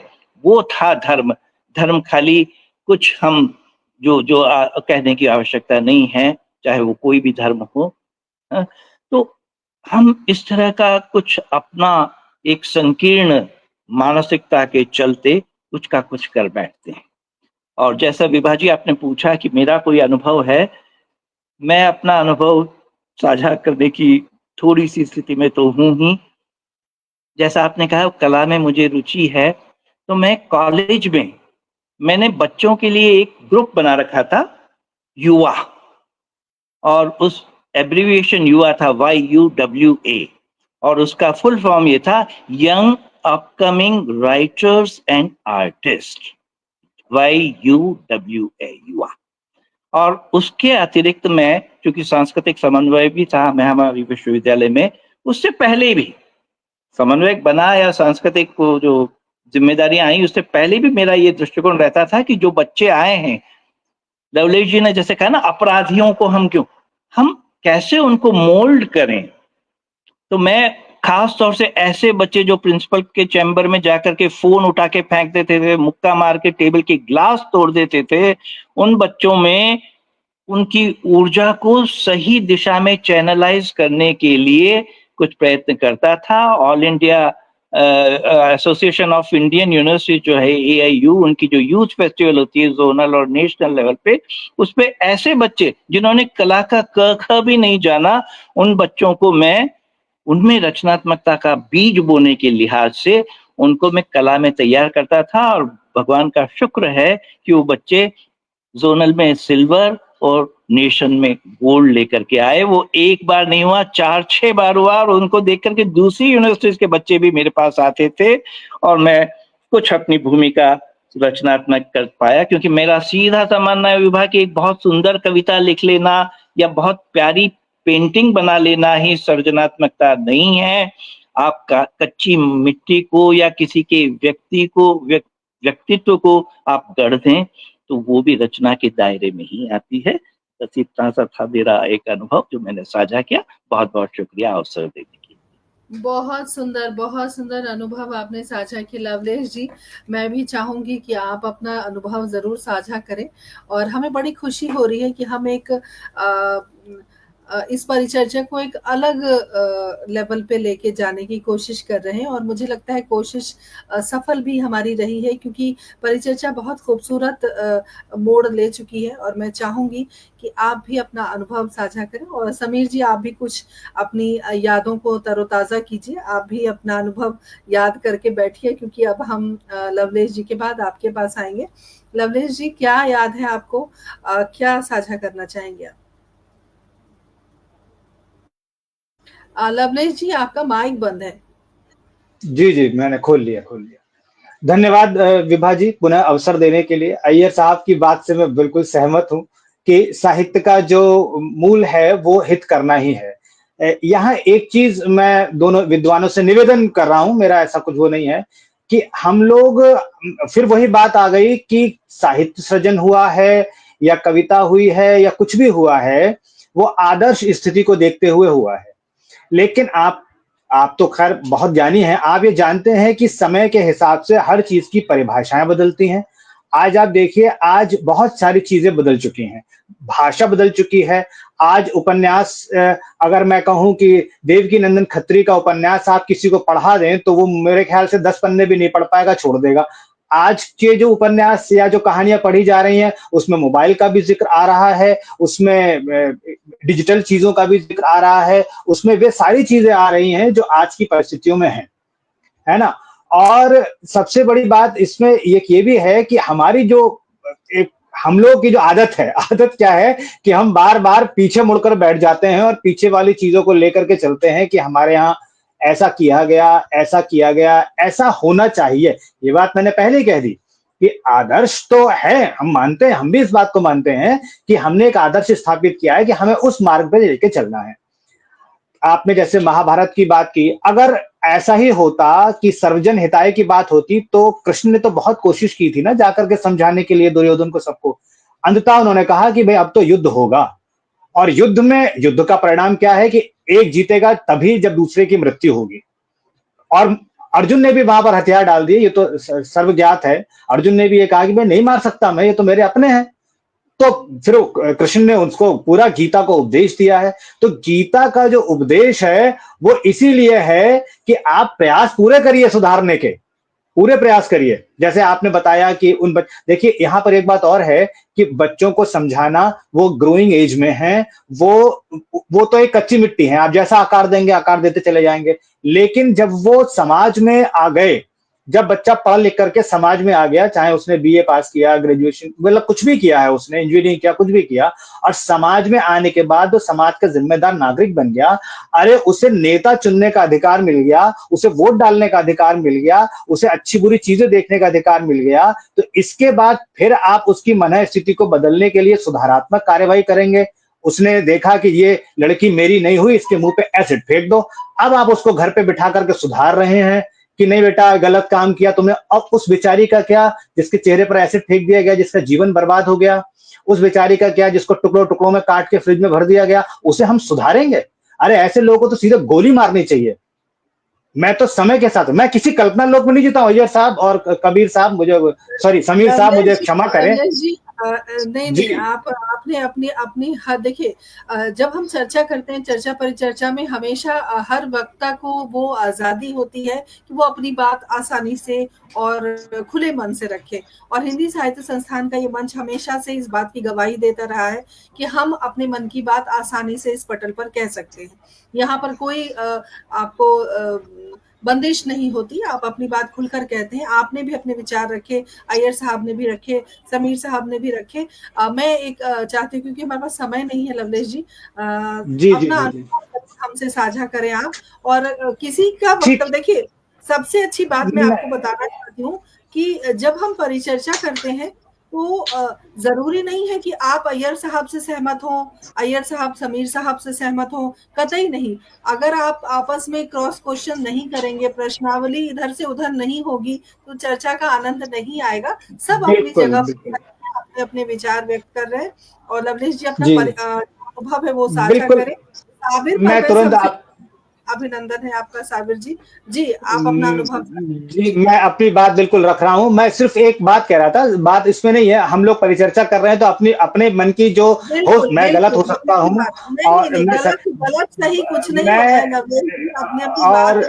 वो था धर्म। धर्म खाली कुछ हम जो जो कहने की आवश्यकता नहीं है, चाहे वो कोई भी धर्म हो। तो हम इस तरह का कुछ अपना एक संकीर्ण मानसिकता के चलते कुछ का कुछ कर बैठते हैं। और जैसा विभा जी आपने पूछा कि मेरा कोई अनुभव है, मैं अपना अनुभव साझा करने की थोड़ी सी स्थिति में तो हूं ही। जैसा आपने कहा कला में मुझे रुचि है, तो मैं कॉलेज में मैंने बच्चों के लिए एक ग्रुप बना रखा था, युवा, और उस एब्रीविएशन युवा था YUWA, और उसका फुल फॉर्म ये था, young upcoming writers and artist, YUWA, युवा। और उसके अतिरिक्त मैं, चूंकि सांस्कृतिक समन्वय भी था मैं हमारे विश्वविद्यालय में, उससे पहले भी समन्वयक बना या सांस्कृतिक को जो जिम्मेदारियां आई, उससे पहले भी मेरा ये दृष्टिकोण रहता था कि जो बच्चे आए हैं, लवलेश जी ने जैसे कहा ना, अपराधियों को हम कैसे उनको मोल्ड करें। तो मैं खास तौर से ऐसे बच्चे जो प्रिंसिपल के चैम्बर में जाकर के फोन उठा के फेंक देते थे, मुक्का मार के टेबल के ग्लास तोड़ देते थे, उन बच्चों में उनकी ऊर्जा को सही दिशा में चैनलाइज करने के लिए कुछ प्रयत्न करता था। All India association of Indian university जो है, AIU, उनकी जो यूथ फेस्टिवल होती है जोनल और नेशनल लेवल पे, उस पे ऐसे बच्चे जिन्होंने कला का क ख भी नहीं जाना, उन बच्चों को मैं उनमें रचनात्मकता का बीज बोने के लिहाज से उनको मैं कला में तैयार करता था। और भगवान का शुक्र है कि वो बच्चे जोनल में सिल्वर और नेशन में गोल्ड लेकर के आए। वो एक बार नहीं हुआ, 4-6 बार हुआ, और उनको देख करके दूसरी यूनिवर्सिटीज के बच्चे भी मेरे पास आते थे और मैं कुछ अपनी भूमिका रचनात्मक कर पाया। क्योंकि मेरा सीधा सा मानना है विभा कि एक बहुत सुंदर कविता लिख लेना या बहुत प्यारी पेंटिंग बना लेना ही सृजनात्मकता नहीं है। आप कच्ची मिट्टी को या किसी के व्यक्तित्व को आप गढ़ दें तो वो भी रचना के दायरे में ही आती है। बस इतना सा था मेरा एक अनुभव जो मैंने साझा किया। बहुत बहुत शुक्रिया अवसर देने के लिए। बहुत सुंदर अनुभव आपने साझा किया लवलेश जी। मैं भी चाहूंगी कि आप अपना अनुभव जरूर साझा करें, और हमें बड़ी खुशी हो रही है कि हम एक इस परिचर्चा को एक अलग लेवल पे लेके जाने की कोशिश कर रहे हैं, और मुझे लगता है कोशिश सफल भी हमारी रही है, क्योंकि परिचर्चा बहुत खूबसूरत मोड़ ले चुकी है। और मैं चाहूंगी कि आप भी अपना अनुभव साझा करें, और समीर जी आप भी कुछ अपनी यादों को तरोताजा कीजिए, आप भी अपना अनुभव याद करके बैठिए, क्योंकि अब हम लवलेश जी के बाद आपके पास आएंगे। लवलेश जी, क्या याद है आपको, क्या साझा करना चाहेंगे आप? लवलेश जी, आपका माइक बंद है। जी मैंने खोल लिया। धन्यवाद विभा जी, पुनः अवसर देने के लिए। अय्यर साहब की बात से मैं बिल्कुल सहमत हूं कि साहित्य का जो मूल है वो हित करना ही है। यहाँ एक चीज मैं दोनों विद्वानों से निवेदन कर रहा हूं, मेरा ऐसा कुछ वो नहीं है कि हम लोग, फिर वही बात आ गई कि साहित्य सृजन हुआ है या कविता हुई है या कुछ भी हुआ है, वो आदर्श स्थिति को देखते हुए हुआ है। लेकिन आप तो खैर बहुत ज्ञानी हैं, आप ये जानते हैं कि समय के हिसाब से हर चीज की परिभाषाएं बदलती हैं। आज आप देखिए, आज बहुत सारी चीजें बदल चुकी हैं, भाषा बदल चुकी है। आज उपन्यास, अगर मैं कहूं कि देवकी नंदन खत्री का उपन्यास आप किसी को पढ़ा दें तो वो मेरे ख्याल से 10 पन्ने भी नहीं पढ़ पाएगा, छोड़ देगा। आज के जो उपन्यास या जो कहानियां पढ़ी जा रही हैं उसमें मोबाइल का भी जिक्र आ रहा है, उसमें डिजिटल चीजों का भी जिक्र आ रहा है, उसमें वे सारी चीजें आ रही हैं जो आज की परिस्थितियों में है ना। और सबसे बड़ी बात इसमें एक ये भी है कि हमारी जो एक हम लोग की जो आदत क्या है कि हम बार बार पीछे मुड़कर बैठ जाते हैं और पीछे वाली चीजों को लेकर के चलते हैं कि हमारे यहाँ ऐसा किया गया, ऐसा होना चाहिए। ये बात मैंने पहले ही कह दी कि आदर्श तो है, हम मानते हैं, हम भी इस बात को मानते हैं कि हमने एक आदर्श स्थापित किया है कि हमें उस मार्ग पे लेके चलना है। आपने जैसे महाभारत की बात की, अगर ऐसा ही होता कि सर्वजन हिताय की बात होती तो कृष्ण ने तो बहुत कोशिश की थी ना जाकर के समझाने के लिए दुर्योधन को, सबको। अंततः उन्होंने कहा कि भाई अब तो युद्ध होगा, और युद्ध का परिणाम क्या है कि एक जीतेगा तभी जब दूसरे की मृत्यु होगी। और अर्जुन ने भी वहां पर हथियार डाल दिए, ये तो सर्वज्ञात है। अर्जुन ने भी ये कहा कि मैं नहीं मार सकता, मैं, ये तो मेरे अपने हैं। तो फिर कृष्ण ने उसको पूरा गीता को उपदेश दिया है। तो गीता का जो उपदेश है वो इसीलिए है कि आप प्रयास पूरे करिए सुधारने के, पूरे प्रयास करिए। जैसे आपने बताया कि देखिए यहां पर एक बात और है कि बच्चों को समझाना, वो ग्रोइंग एज में है, वो तो एक कच्ची मिट्टी है, आप जैसा आकार देंगे आकार देते चले जाएंगे। लेकिन जब वो समाज में आ गए, जब बच्चा पढ़ लिख करके समाज में आ गया, चाहे उसने BA पास किया, ग्रेजुएशन, मतलब कुछ भी किया है, उसने इंजीनियरिंग किया, कुछ भी किया, और समाज में आने के बाद वो समाज का जिम्मेदार नागरिक बन गया। अरे उसे नेता चुनने का अधिकार मिल गया, उसे वोट डालने का अधिकार मिल गया, उसे अच्छी बुरी चीजें देखने का अधिकार मिल गया। तो इसके बाद फिर आप उसकी मन स्थिति को बदलने के लिए सुधारात्मक कार्यवाही करेंगे, उसने देखा कि ये लड़की मेरी नहीं हुई, इसके मुंह पे एसिड फेंक दो। अब आप उसको घर पे बिठा करके सुधार रहे हैं कि नहीं बेटा गलत काम किया तुमने। अब उस बेचारी का क्या जिसके चेहरे पर एसिड फेंक दिया गया, जिसका जीवन बर्बाद हो गया, उस बेचारी का क्या जिसको टुकड़ों टुकड़ों में काट के फ्रिज में भर दिया गया, उसे हम सुधारेंगे? अरे ऐसे लोगों को तो सीधे गोली मारनी चाहिए। मैं तो समय के साथ, मैं किसी कल्पना लोक में नहीं जीता हूँ। अय्यर साहब और कबीर साहब मुझे, सॉरी समीर साहब मुझे क्षमा करें। जी नहीं, आपने अपनी अपनी देखिए, जब हम चर्चा करते हैं, चर्चा परिचर्चा में हमेशा हर वक्ता को वो आजादी होती है कि वो अपनी बात आसानी से और खुले मन से रखे। और हिंदी साहित्य संस्थान का ये मंच हमेशा से इस बात की गवाही देता रहा है कि हम अपने मन की बात आसानी से इस पटल पर कह सकते हैं। यहाँ पर कोई आपको बंदिश नहीं होती, आप अपनी बात खुलकर कहते हैं। आपने भी अपने विचार रखे, अय्यर साहब ने भी रखे, समीर साहब ने भी रखे। मैं एक चाहती हूँ, क्योंकि हमारे पास समय नहीं है लवलेश जी, अपना अनुभव हमसे साझा करें आप। और किसी का मतलब देखिए, सबसे अच्छी बात मैं आपको बताना चाहती हूँ कि जब हम परिचर्चा करते हैं तो जरूरी नहीं है कि आप अय्यर साहब से सहमत हो, अय्यर साहब समीर साहब से सहमत हो, कतई नहीं। अगर आप आपस में क्रॉस क्वेश्चन नहीं करेंगे, प्रश्नावली इधर से उधर नहीं होगी, तो चर्चा का आनंद नहीं आएगा। सब अपनी जगह अपने अपने विचार व्यक्त कर रहे हैं। और लवलेश जी अपना अनुभव है वो साझा करें। साबिर मैं तुरंत अभिनंदन है आपका साबिर जी। जी आप अपना अनुभव। जी मैं अपनी बात बिल्कुल रख रहा हूँ। मैं सिर्फ एक बात कह रहा था, बात इसमें नहीं है, हम लोग परिचर्चा कर रहे हैं तो अपने मन की जो हो, मैं गलत हो सकता हूँ और गलत सही कुछ नहीं होता है, और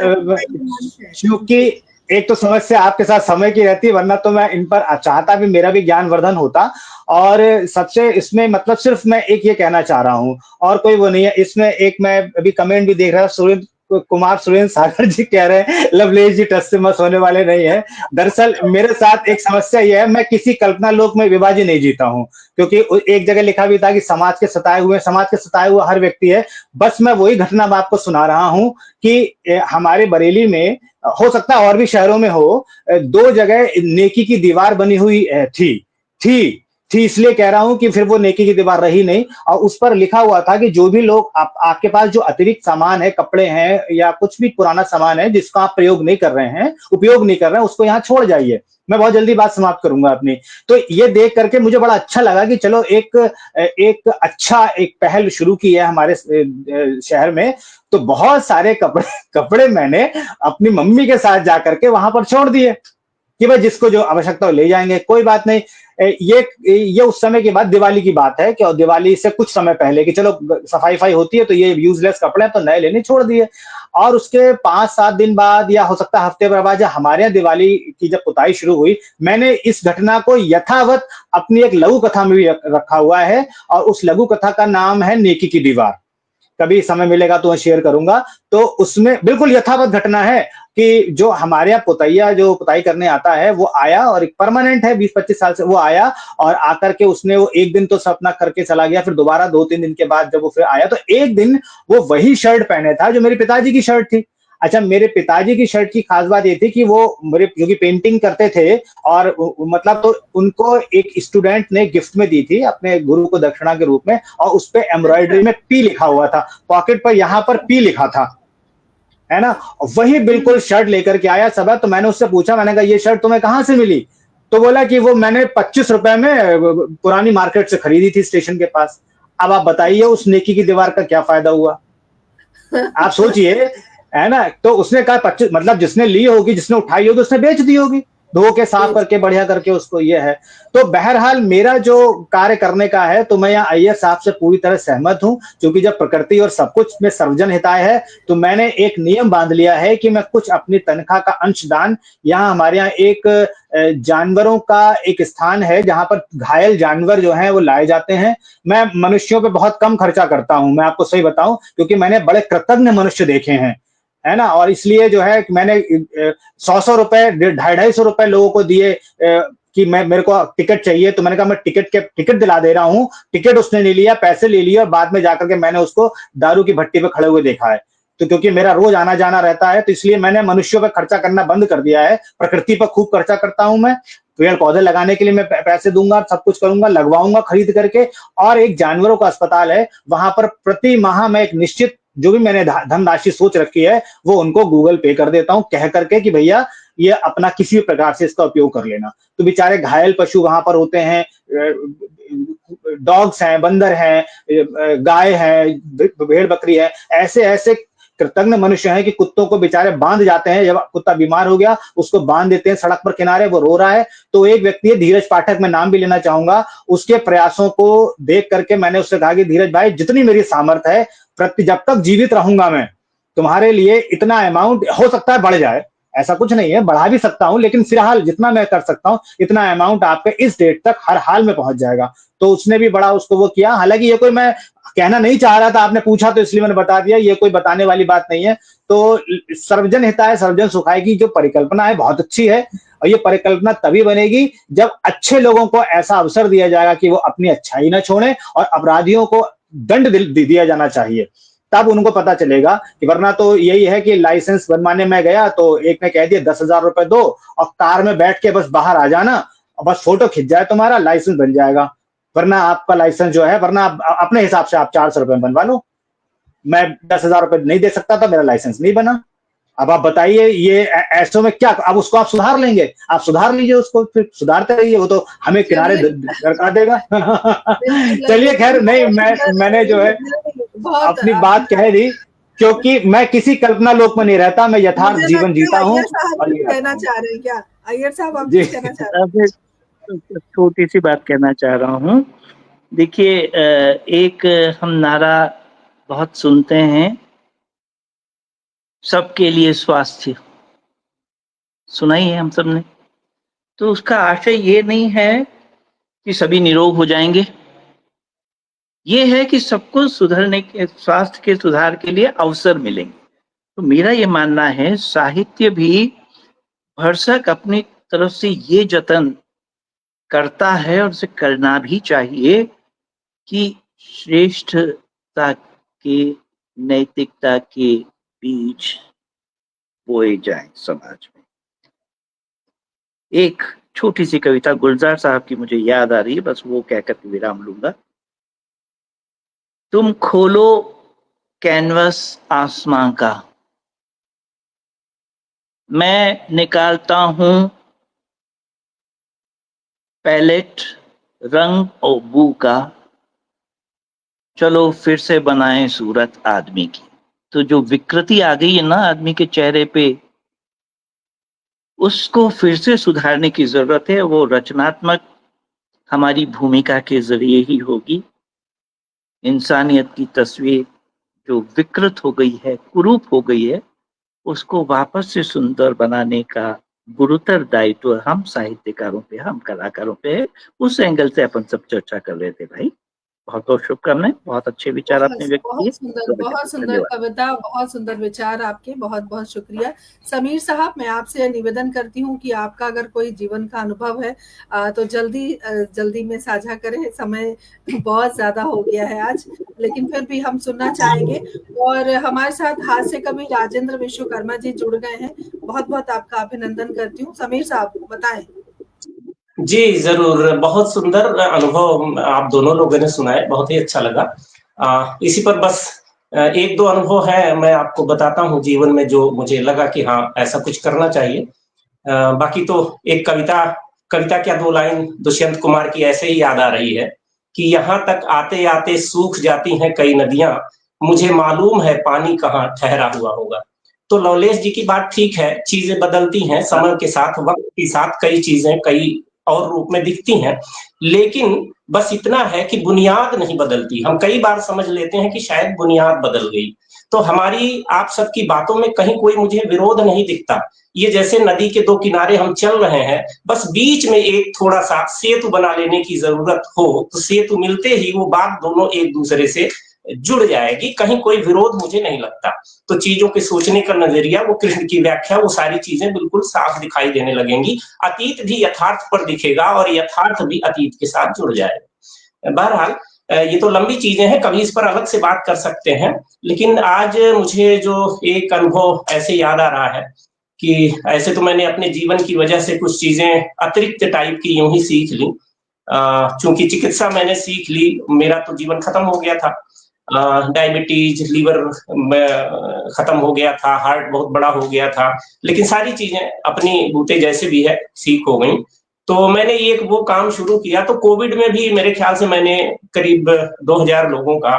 क्योंकि एक तो समस्या आपके साथ समय की रहती है, वरना तो मैं इन पर चाहता भी, मेरा भी ज्ञानवर्धन होता। और सबसे इसमें मतलब सिर्फ मैं एक ये कहना चाह रहा हूँ और कोई वो नहीं है इसमें। एक मैं अभी कमेंट भी देख रहा था, कुमार सुरेंद्र सागर जी कह रहे हैं लवलेश जी टस से मस होने वाले नहीं है। दरअसल मेरे साथ एक समस्या यह है, मैं किसी कल्पना लोक में विभाजी नहीं जीता हूँ, क्योंकि एक जगह लिखा भी था कि समाज के सताए हुए हर व्यक्ति है। बस मैं वही घटना मैं आपको सुना रहा हूँ कि हमारे बरेली में, हो सकता है और भी शहरों में हो, 2 जगह नेकी की दीवार बनी हुई थी इसलिए कह रहा हूं कि फिर वो नेकी की दीवार रही नहीं। और उस पर लिखा हुआ था कि जो भी लोग आपके पास जो अतिरिक्त सामान है, कपड़े हैं या कुछ भी पुराना सामान है जिसका आप उपयोग नहीं कर रहे हैं, उसको यहाँ छोड़ जाइए। मैं बहुत जल्दी बात समाप्त करूंगा अपनी। तो ये देख करके मुझे बड़ा अच्छा लगा कि चलो एक अच्छा एक पहल शुरू की है हमारे शहर में। तो बहुत सारे कपड़े मैंने अपनी मम्मी के साथ जाकर के वहां पर छोड़ दिए कि भाई जिसको जो आवश्यकता हो ले जाएंगे, कोई बात नहीं। ये उस समय की बात, दिवाली की बात है कि, और दिवाली से कुछ समय पहले कि चलो सफाई होती है तो ये यूजलेस कपड़े तो नए लेने छोड़ दिए। और उसके 5-7 दिन बाद या हो सकता है हफ्ते भर बाद, हमारे यहाँ दिवाली की जब पुताई शुरू हुई, मैंने इस घटना को यथावत अपनी एक लघु कथा में भी रखा हुआ है। और उस लघु कथा का नाम है नेकी की दीवार। कभी समय मिलेगा तो मैं शेयर करूंगा। तो उसमें बिल्कुल यथावत घटना है कि जो हमारे यहाँ पुतैया जो पुताई करने आता है, वो आया और एक परमानेंट है 20-25 साल से, वो आया और आकर के उसने वो एक दिन तो सपना करके चला गया। फिर दोबारा 2-3 दिन के बाद जब वो फिर आया तो एक दिन वो वही शर्ट पहने था जो मेरे पिताजी की शर्ट थी। अच्छा, मेरे पिताजी की शर्ट की खास बात ये थी कि वो मेरे जो कि पेंटिंग करते थे और मतलब तो उनको एक स्टूडेंट ने गिफ्ट में दी थी अपने गुरु को दक्षिणा के रूप में, और उस पे एम्ब्रॉयडरी में पी लिखा हुआ था, पॉकेट पर यहाँ पर पी लिखा था, है ना। वही बिल्कुल शर्ट लेकर के आया सब। तो मैंने उससे पूछा, मैंने कहा ये शर्ट तुम्हें कहाँ से मिली? तो बोला कि वो मैंने 25 रुपए में पुरानी मार्केट से खरीदी थी स्टेशन के पास। अब आप बताइए उस नेकी की दीवार का क्या फायदा हुआ? आप सोचिए, है ना। तो उसने कहा 25, मतलब जिसने ली होगी, जिसने उठाई होगी, उसने बेच दी होगी धो के साफ करके बढ़िया करके उसको। ये है। तो बहरहाल मेरा जो कार्य करने का है, तो मैं यहाँ अय्यर साहब से पूरी तरह सहमत हूं, क्योंकि जब प्रकृति और सब कुछ में सर्वजन हिताय है, तो मैंने एक नियम बांध लिया है कि मैं कुछ अपनी तनख्वाह का अंशदान, यहाँ हमारे यहाँ एक जानवरों का एक स्थान है जहां पर घायल जानवर जो हैं वो लाए जाते हैं। मैं मनुष्यों पे बहुत कम खर्चा करता हूं, मैं आपको सही बताऊं, क्योंकि मैंने बड़े कृतज्ञ मनुष्य देखे हैं, है ना। और इसलिए जो है मैंने 100 रुपए, 250 रुपए लोगों को दिए कि मेरे को टिकट चाहिए, तो मैंने कहा मैं टिकट दिला दे रहा हूँ। टिकट उसने ले लिया, पैसे ले लिए, और बाद में जाकर के मैंने उसको दारू की भट्टी पे खड़े हुए देखा है। तो क्योंकि मेरा रोज आना जाना रहता है, तो इसलिए मैंने मनुष्यों पर खर्चा करना बंद कर दिया है। प्रकृति पर खूब खर्चा करता हूं मैं, पेड़ पौधे लगाने के लिए मैं पैसे दूंगा, सब कुछ करूंगा, लगवाऊंगा खरीद करके। और एक जानवरों का अस्पताल है, वहां पर प्रति माह मैं एक निश्चित जो भी मैंने धनराशि सोच रखी है वो उनको गूगल पे कर देता हूं, कह करके कि भैया ये अपना किसी भी प्रकार से इसका उपयोग कर लेना। तो बेचारे घायल पशु वहां पर होते हैं, डॉग्स हैं, बंदर हैं, गाय है, भेड़ बकरी है, ऐसे ऐसे कृतज्ञ मनुष्य हैं कि कुत्तों को बेचारे बांध जाते हैं। जब कुत्ता बीमार हो गया उसको बांध देते हैं सड़क पर किनारे, वो रो रहा है। तो एक व्यक्ति है धीरज पाठक, मैं नाम भी लेना चाहूंगा, उसके प्रयासों को देख करके मैंने उससे कहा कि धीरज भाई जितनी मेरी सामर्थ्य है, जब तक जीवित रहूंगा मैं तुम्हारे लिए इतना अमाउंट, हो सकता है बढ़ जाए, ऐसा कुछ नहीं है, बढ़ा भी सकता हूं, लेकिन फिलहाल जितना मैं कर सकता हूं इतना अमाउंट आपके इस डेट तक हर हाल में पहुंच जाएगा। तो उसने भी बड़ा उसको वो किया। हालांकि ये कोई मैं कहना नहीं चाह रहा था, आपने पूछा तो इसलिए मैंने बता दिया, ये कोई बताने वाली बात नहीं है। तो सर्वजन हिताय सर्वजन सुखाय की जो परिकल्पना है बहुत अच्छी है, और ये परिकल्पना तभी बनेगी जब अच्छे लोगों को ऐसा अवसर दिया जाएगा कि वो अपनी अच्छाई न छोड़े, और अपराधियों को दंड दिया जाना चाहिए, तब उनको पता चलेगा। कि वरना तो यही है कि लाइसेंस बनवाने में गया तो एक ने कह दिया 10,000 रुपए दो और कार में बैठ के बस बाहर आ जाना, और बस फोटो खिंच जाए तुम्हारा लाइसेंस बन जाएगा। वरना आपका लाइसेंस जो है, वरना अपने हिसाब से आप 400 रुपए बनवा लो। मैं 10,000 रुपए नहीं दे सकता था, मेरा लाइसेंस नहीं बना। अब आप बताइए ये ऐसों में क्या, अब उसको आप सुधार लेंगे, आप सुधार लीजिए उसको, फिर सुधारते रहिए, वो तो हमें किनारे दरका देगा। चलिए खैर, नहीं मैंने जो है अपनी बात कह दी, क्योंकि मैं किसी कल्पना लोक में नहीं रहता, मैं यथार्थ जीवन जीता हूँ। कहना चाह रहे हैं क्या अय्यर साहब, आप कुछ कहना चाह रहे हैं? छोटी सी बात कहना चाह रहा हूँ। देखिए, एक हम नारा बहुत सुनते हैं, सबके लिए स्वास्थ्य, सुना ही है हम सब ने। तो उसका आशय ये नहीं है कि सभी निरोग हो जाएंगे, ये है कि सबको सुधरने के, स्वास्थ्य के सुधार के लिए अवसर मिलेंगे। तो मेरा ये मानना है साहित्य भी भरसक अपनी तरफ से ये जतन करता है, और उसे करना भी चाहिए कि श्रेष्ठता के, नैतिकता के बीज बोए जाएं समाज में। एक छोटी सी कविता गुलजार साहब की मुझे याद आ रही है, बस वो कहकर के विराम लूंगा। तुम खोलो कैनवस आसमां का, मैं निकालता हूं पैलेट रंग और बू का, चलो फिर से बनाएं सूरत आदमी की। तो जो विकृति आ गई है ना आदमी के चेहरे पे, उसको फिर से सुधारने की जरूरत है। वो रचनात्मक हमारी भूमिका के जरिए ही होगी। इंसानियत की तस्वीर जो विकृत हो गई है, कुरूप हो गई है, उसको वापस से सुंदर बनाने का गुरुतर दायित्व हम साहित्यकारों पे, हम कलाकारों पे है। उस एंगल से अपन सब चर्चा कर रहे थे भाई। बहुत बहुत शुभकामनाएं, बहुत अच्छे विचार आपने व्यक्त किए। बहुत सुंदर कविता, बहुत सुंदर विचार आपके, बहुत बहुत शुक्रिया। समीर साहब, मैं आपसे निवेदन करती हूँ कि आपका अगर कोई जीवन का अनुभव है तो जल्दी में साझा करें। समय बहुत ज्यादा हो गया है आज, लेकिन फिर भी हम सुनना चाहेंगे। और हमारे साथ हास्य कवि राजेंद्र विश्वकर्मा जी जुड़ गए हैं, बहुत बहुत आपका अभिनंदन करती हूँ। समीर साहब बताएं। जी जरूर, बहुत सुंदर अनुभव आप दोनों लोगों ने सुनाए, बहुत ही अच्छा लगा। इसी पर बस एक दो अनुभव है, मैं आपको बताता हूँ जीवन में जो मुझे लगा कि हाँ ऐसा कुछ करना चाहिए। बाकी तो एक कविता क्या दो लाइन दुष्यंत कुमार की ऐसे ही याद आ रही है कि यहाँ तक आते आते सूख जाती हैं कई नदियां, मुझे मालूम है पानी कहाँ ठहरा हुआ होगा। तो लवलेश जी की बात ठीक है, चीजें बदलती हैं समय के साथ, वक्त के साथ कई चीजें कई और रूप में दिखती हैं, लेकिन बस इतना है कि बुनियाद नहीं बदलती। हम कई बार समझ लेते हैं कि शायद बुनियाद बदल गई। तो हमारी आप सबकी बातों में कहीं कोई मुझे विरोध नहीं दिखता। ये जैसे नदी के दो किनारे हम चल रहे हैं, बस बीच में एक थोड़ा सा सेतु बना लेने की जरूरत हो, तो सेतु मिलते ही वो बात दोनों एक दूसरे से जुड़ जाएगी, कहीं कोई विरोध मुझे नहीं लगता। तो चीजों के सोचने का नजरिया, वो कृष्ण की व्याख्या, वो सारी चीजें बिल्कुल साफ दिखाई देने लगेंगी। अतीत भी यथार्थ पर दिखेगा और यथार्थ भी अतीत के साथ जुड़ जाएगा। बहरहाल ये तो लंबी चीजें हैं, कभी इस पर अलग से बात कर सकते हैं। लेकिन आज मुझे जो एक अनुभव ऐसे याद आ रहा है कि ऐसे तो मैंने अपने जीवन की वजह से कुछ चीज़ें अतिरिक्त टाइप की यूँ ही सीख ली। चूँकि चिकित्सा मैंने सीख ली, मेरा तो जीवन खत्म हो गया था। डायबिटीज़, लिवर में खत्म हो गया था, हार्ट बहुत बड़ा हो गया था, लेकिन सारी चीज़ें अपनी बूते जैसे भी है, ठीक हो गईं। तो मैंने ये एक वो काम शुरू किया, तो कोविड में भी मेरे ख्याल से मैंने करीब 2000 लोगों का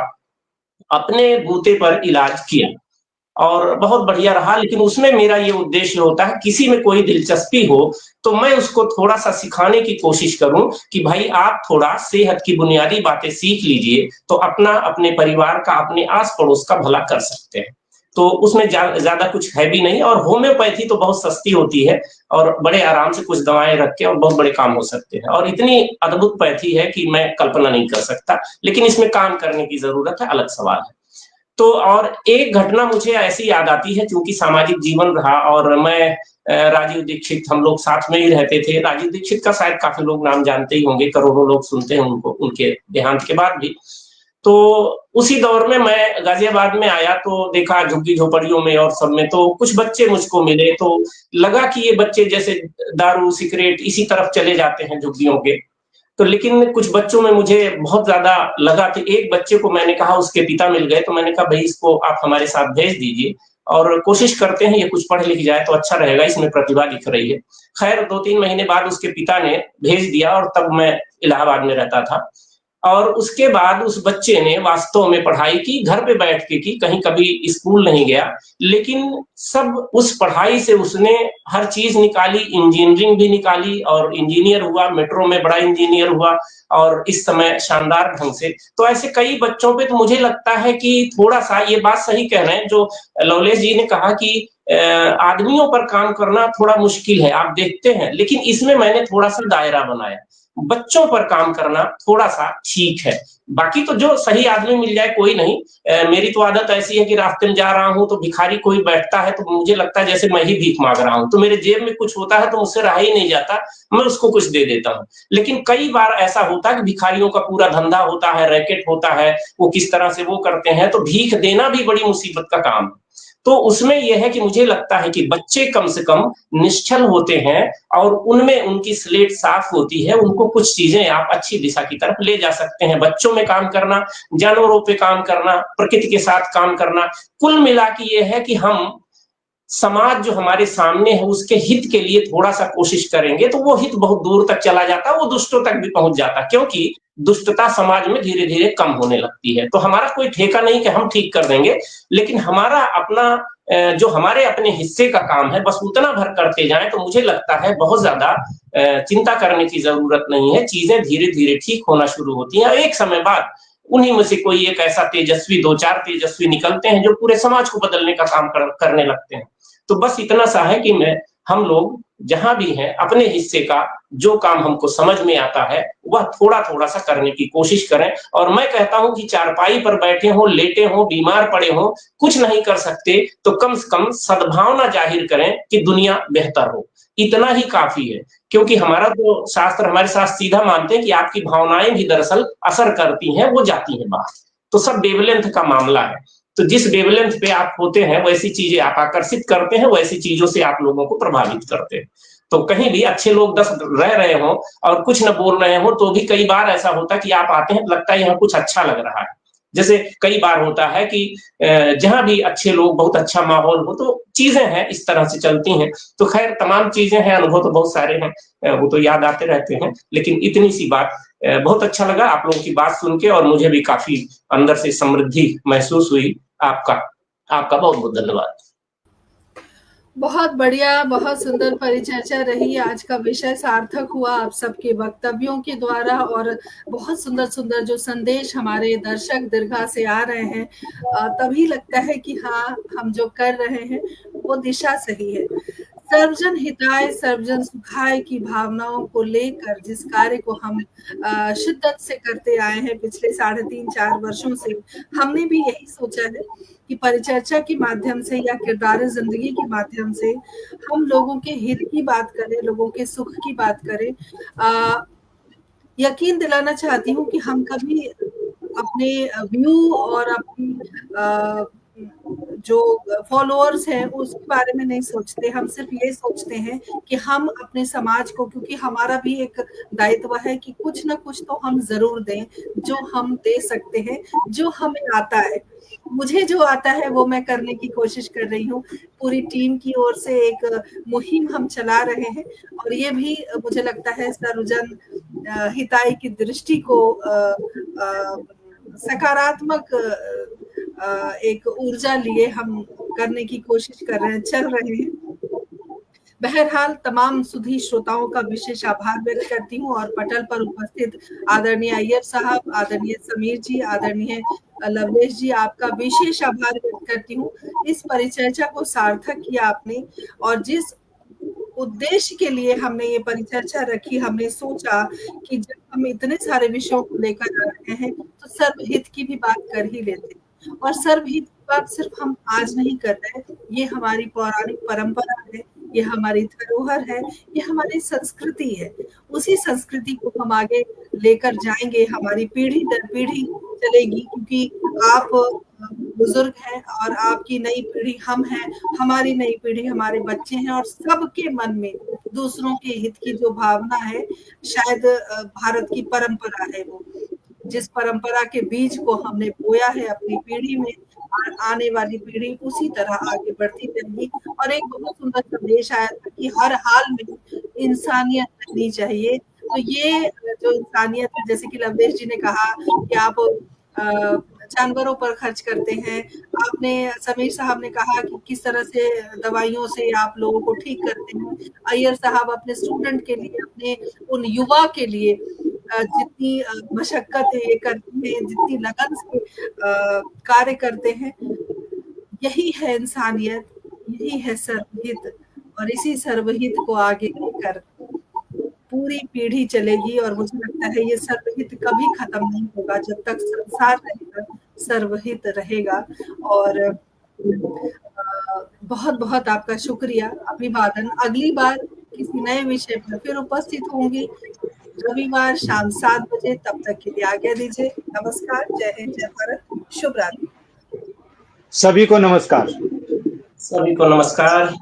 अपने बूते पर इलाज किया और बहुत बढ़िया रहा। लेकिन उसमें मेरा ये उद्देश्य होता है, किसी में कोई दिलचस्पी हो, तो मैं उसको थोड़ा-सा सिखाने की कोशिश करूँ कि भाई आप थोड़ा सेहत की बुनियादी बातें सीख लीजिए, तो अपना, अपने परिवार का, अपने आस-पड़ोस का भला कर सकते हैं। तो उसमें ज़्यादा कुछ है भी नहीं और होम्योपैथी तो बहुत सस्ती होती है और बड़े आराम से कुछ दवाएँ रख के और बहुत बड़े काम हो सकते हैं और इतनी अद्भुत पैथी है कि मैं कल्पना नहीं कर सकता, लेकिन इसमें काम करने की ज़रूरत है, अलग सवाल है। तो और एक घटना मुझे ऐसी याद आती है क्योंकि सामाजिक जीवन रहा और मैं राजीव दीक्षित हम लोग साथ में ही रहते थे। राजीव दीक्षित का शायद काफ़ी लोग नाम जानते ही होंगे, करोड़ों लोग सुनते हैं उनको, उनके देहांत के बाद भी। तो उसी दौर में मैं गाज़ियाबाद में आया तो देखा झुग्गी-झोपड़ियों में और सब में तो कुछ बच्चे मुझको मिले, तो लगा कि ये बच्चे जैसे दारू, सिगरेट इसी तरफ चले जाते हैं झुग्गियों के। तो लेकिन कुछ बच्चों में मुझे बहुत ज़्यादा लगा कि एक बच्चे को मैंने कहा उसके पिता मिल गए, तो मैंने कहा भई इसको आप हमारे साथ भेज दीजिए और कोशिश करते हैं ये कुछ पढ़ लिख जाए तो अच्छा रहेगा, इसमें प्रतिभा दिख रही है। खैर 2-3 महीने बाद उसके पिता ने भेज दिया और तब मैं इलाहाबाद में रहता था। और उसके बाद उस बच्चे ने वास्तव में पढ़ाई की, घर पे बैठ के की, कहीं कभी स्कूल नहीं गया, लेकिन सब उस पढ़ाई से उसने हर चीज़ निकाली, इंजीनियरिंग भी निकाली और इंजीनियर हुआ, मेट्रो में बड़ा इंजीनियर हुआ और इस समय शानदार ढंग से। तो ऐसे कई बच्चों पे तो मुझे लगता है कि थोड़ा-सा ये बात सही कह रहे हैं जो लवलेश जी ने कहा कि आदमियों पर काम करना थोड़ा मुश्किल है, आप देखते हैं, लेकिन इसमें मैंने थोड़ा-सा दायरा बनाया। बच्चों पर काम करना थोड़ा-सा ठीक है। बाकी तो जो सही आदमी मिल जाए कोई नहीं। मेरी तो आदत ऐसी है कि रास्ते में जा रहा हूँ तो भिखारी कोई बैठता है तो मुझे लगता है जैसे मैं ही भीख माँग रहा हूँ। तो मेरे जेब में कुछ होता है तो मुझसे रहा ही नहीं जाता, मैं उसको कुछ दे देता हूँ। लेकिन कई बार ऐसा होता है कि भिखारियों का पूरा धंधा होता है, रैकेट होता है, वो किस तरह से वो करते हैं, तो भीख देना भी बड़ी मुसीबत का काम है। तो उसमें ये है कि मुझे लगता है कि बच्चे कम से कम निश्चल होते हैं और उनमें उनकी स्लेट साफ होती है, उनको कुछ चीज़ें आप अच्छी दिशा की तरफ ले जा सकते हैं। बच्चों में काम करना, जानवरों पे काम करना, प्रकृति के साथ काम करना, कुल मिला के ये है कि हम समाज जो हमारे सामने है उसके हित के लिए थोड़ा-सा कोशिश करेंगे तो वो हित बहुत दूर तक चला जाता है, वो दुष्टों तक भी पहुँच जाता है क्योंकि दुष्टता समाज में धीरे-धीरे कम होने लगती है। तो हमारा कोई ठेका नहीं कि हम ठीक कर देंगे, लेकिन हमारा अपना जो हमारे अपने हिस्से का काम है बस उतना भर करते जाएँ तो मुझे लगता है बहुत ज़्यादा चिंता करने की ज़रूरत नहीं है, चीज़ें धीरे-धीरे ठीक होना शुरू होती हैं और एक समय बाद उन्हीं में से कोई एक ऐसा तेजस्वी 2-4 तेजस्वी निकलते हैं जो पूरे समाज को बदलने का काम करने लगते हैं। तो बस इतना सा है कि हम लोग जहाँ भी हैं अपने हिस्से का जो काम हमको समझ में आता है वह थोड़ा-थोड़ा सा करने की कोशिश करें और मैं कहता हूँ कि चारपाई पर बैठे हों, लेटे हों, बीमार पड़े हों, कुछ नहीं कर सकते तो कम से कम सद्भावना ज़ाहिर करें कि दुनिया बेहतर हो। इतना ही काफ़ी है क्योंकि हमारा जो शास्त्र हमारे साथ सीधा मानते हैं कि आपकी भावनाएँ भी दरअसल असर करती हैं, वो जाती हैं बाहर। तो सब वेवलेंथ का मामला है। तो जिस वेवलेंथ पे आप होते हैं वैसी चीज़ें आप आकर्षित करते हैं, वैसी चीज़ों से आप लोगों को प्रभावित करते हैं। तो कहीं भी अच्छे लोग 10 रह रहे हों और कुछ न बोल रहे हों तो भी कई बार ऐसा होता है कि आप आते हैं तो लगता है यहाँ कुछ अच्छा लग रहा है। जैसे कई बार होता है कि जहाँ भी अच्छे लोग बहुत अच्छा माहौल हो तो चीज़ें हैं इस तरह से चलती हैं। तो ख़ैर तमाम चीज़ें हैं, अनुभव तो बहुत सारे हैं। वो तो याद आते रहते हैं। लेकिन इतनी सी बात बहुत अच्छा लगा आप लोगों की बात सुन के और मुझे भी काफ़ी अंदर से समृद्धि महसूस हुई। आपका आपका बहुत-बहुत धन्यवाद। बहुत बढ़िया, बहुत सुंदर परिचर्चा रही। आज का विषय सार्थक हुआ आप सबके वक्तव्यों के द्वारा और बहुत सुंदर-सुंदर जो संदेश हमारे दर्शक दीर्घा से आ रहे हैं तभी लगता है कि हाँ, हम जो कर रहे हैं वो दिशा सही है। सर्वजन हिताय सर्वजन सुखाय की भावनाओं को लेकर जिस कार्य को हम शिद्दत से करते आए हैं पिछले 3.5-4 वर्षों से, हमने भी यही सोचा है कि परिचर्चा के माध्यम से या किरदार ज़िंदगी के माध्यम से हम लोगों के हित की बात करें, लोगों के सुख की बात करें। यकीन दिलाना चाहती हूँ कि हम कभी अपने व्यू और अपनी जो फॉलोअर्स हैं उसके बारे में नहीं सोचते। हम सिर्फ ये सोचते हैं कि हम अपने समाज को, क्योंकि हमारा भी एक दायित्व है कि कुछ ना कुछ तो हम जरूर दें, जो हम दे सकते हैं, जो हमें आता है। मुझे जो आता है वो मैं करने की कोशिश कर रही हूँ। पूरी टीम की ओर से एक मुहिम हम चला रहे हैं और ये भी मुझे लगता है सर्वजन हिताय की दृष्टि को सकारात्मक एक ऊर्जा लिए हम करने की कोशिश कर रहे हैं, चल रहे हैं। बहरहाल तमाम सुधी श्रोताओं का विशेष आभार व्यक्त करती हूँ और पटल पर उपस्थित आदरणीय अय्यर साहब, आदरणीय समीर जी, आदरणीय लवलेश जी, आपका विशेष आभार व्यक्त करती हूँ। इस परिचर्चा को सार्थक किया आपने और जिस उद्देश्य के लिए हमने ये परिचर्चा रखी, हमने सोचा कि जब हम इतने सारे विषयों को लेकर आ रहे हैं तो सर्वहित की भी बात कर ही लेते हैं। और सर्वहित की बात सिर्फ हम आज नहीं कर रहे, ये हमारी पौराणिक परंपरा है, ये हमारी धरोहर है, ये हमारी संस्कृति है। उसी संस्कृति को हम आगे लेकर जाएंगे, हमारी पीढ़ी दर पीढ़ी चलेगी, क्योंकि आप बुजुर्ग हैं और आपकी नई पीढ़ी हम हैं, हमारी नई पीढ़ी हमारे बच्चे हैं और सबके मन में दूसरों के हित की जो भावना है, शायद भारत की परंपरा है वो, जिस परंपरा के बीज को हमने बोया है अपनी पीढ़ी में, आने वाली पीढ़ी उसी तरह आगे बढ़ती रहेगी। और एक बहुत सुंदर संदेश आया था कि हर हाल में इंसानियत रहनी चाहिए। तो ये जो इंसानियत है, जैसे कि लवलेश जी ने कहा कि आप जानवरों पर खर्च करते हैं, आपने समीर साहब ने कहा कि किस तरह से दवाइयों से आप लोगों को ठीक करते हैं, अय्यर साहब अपने स्टूडेंट के लिए, अपने उन युवा के लिए जितनी मशक्कत ये करते हैं, जितनी लगन से कार्य करते हैं, यही है इंसानियत, यही है सर्वहित। और इसी सर्वहित को आगे लेकर पूरी पीढ़ी चलेगी और मुझे लगता है ये सर्वहित कभी खत्म नहीं होगा। जब तक संसार रहेगा सर्वहित रहेगा। और बहुत बहुत आपका शुक्रिया, अभिवादन। अगली बार किसी नए विषय पर फिर उपस्थित होंगी रविवार शाम 7 बजे। तब तक के लिए आज्ञा दीजिए। नमस्कार, जय हिंद, जय भारत, शुभ रात्रि। सभी को नमस्कार। सभी को नमस्कार।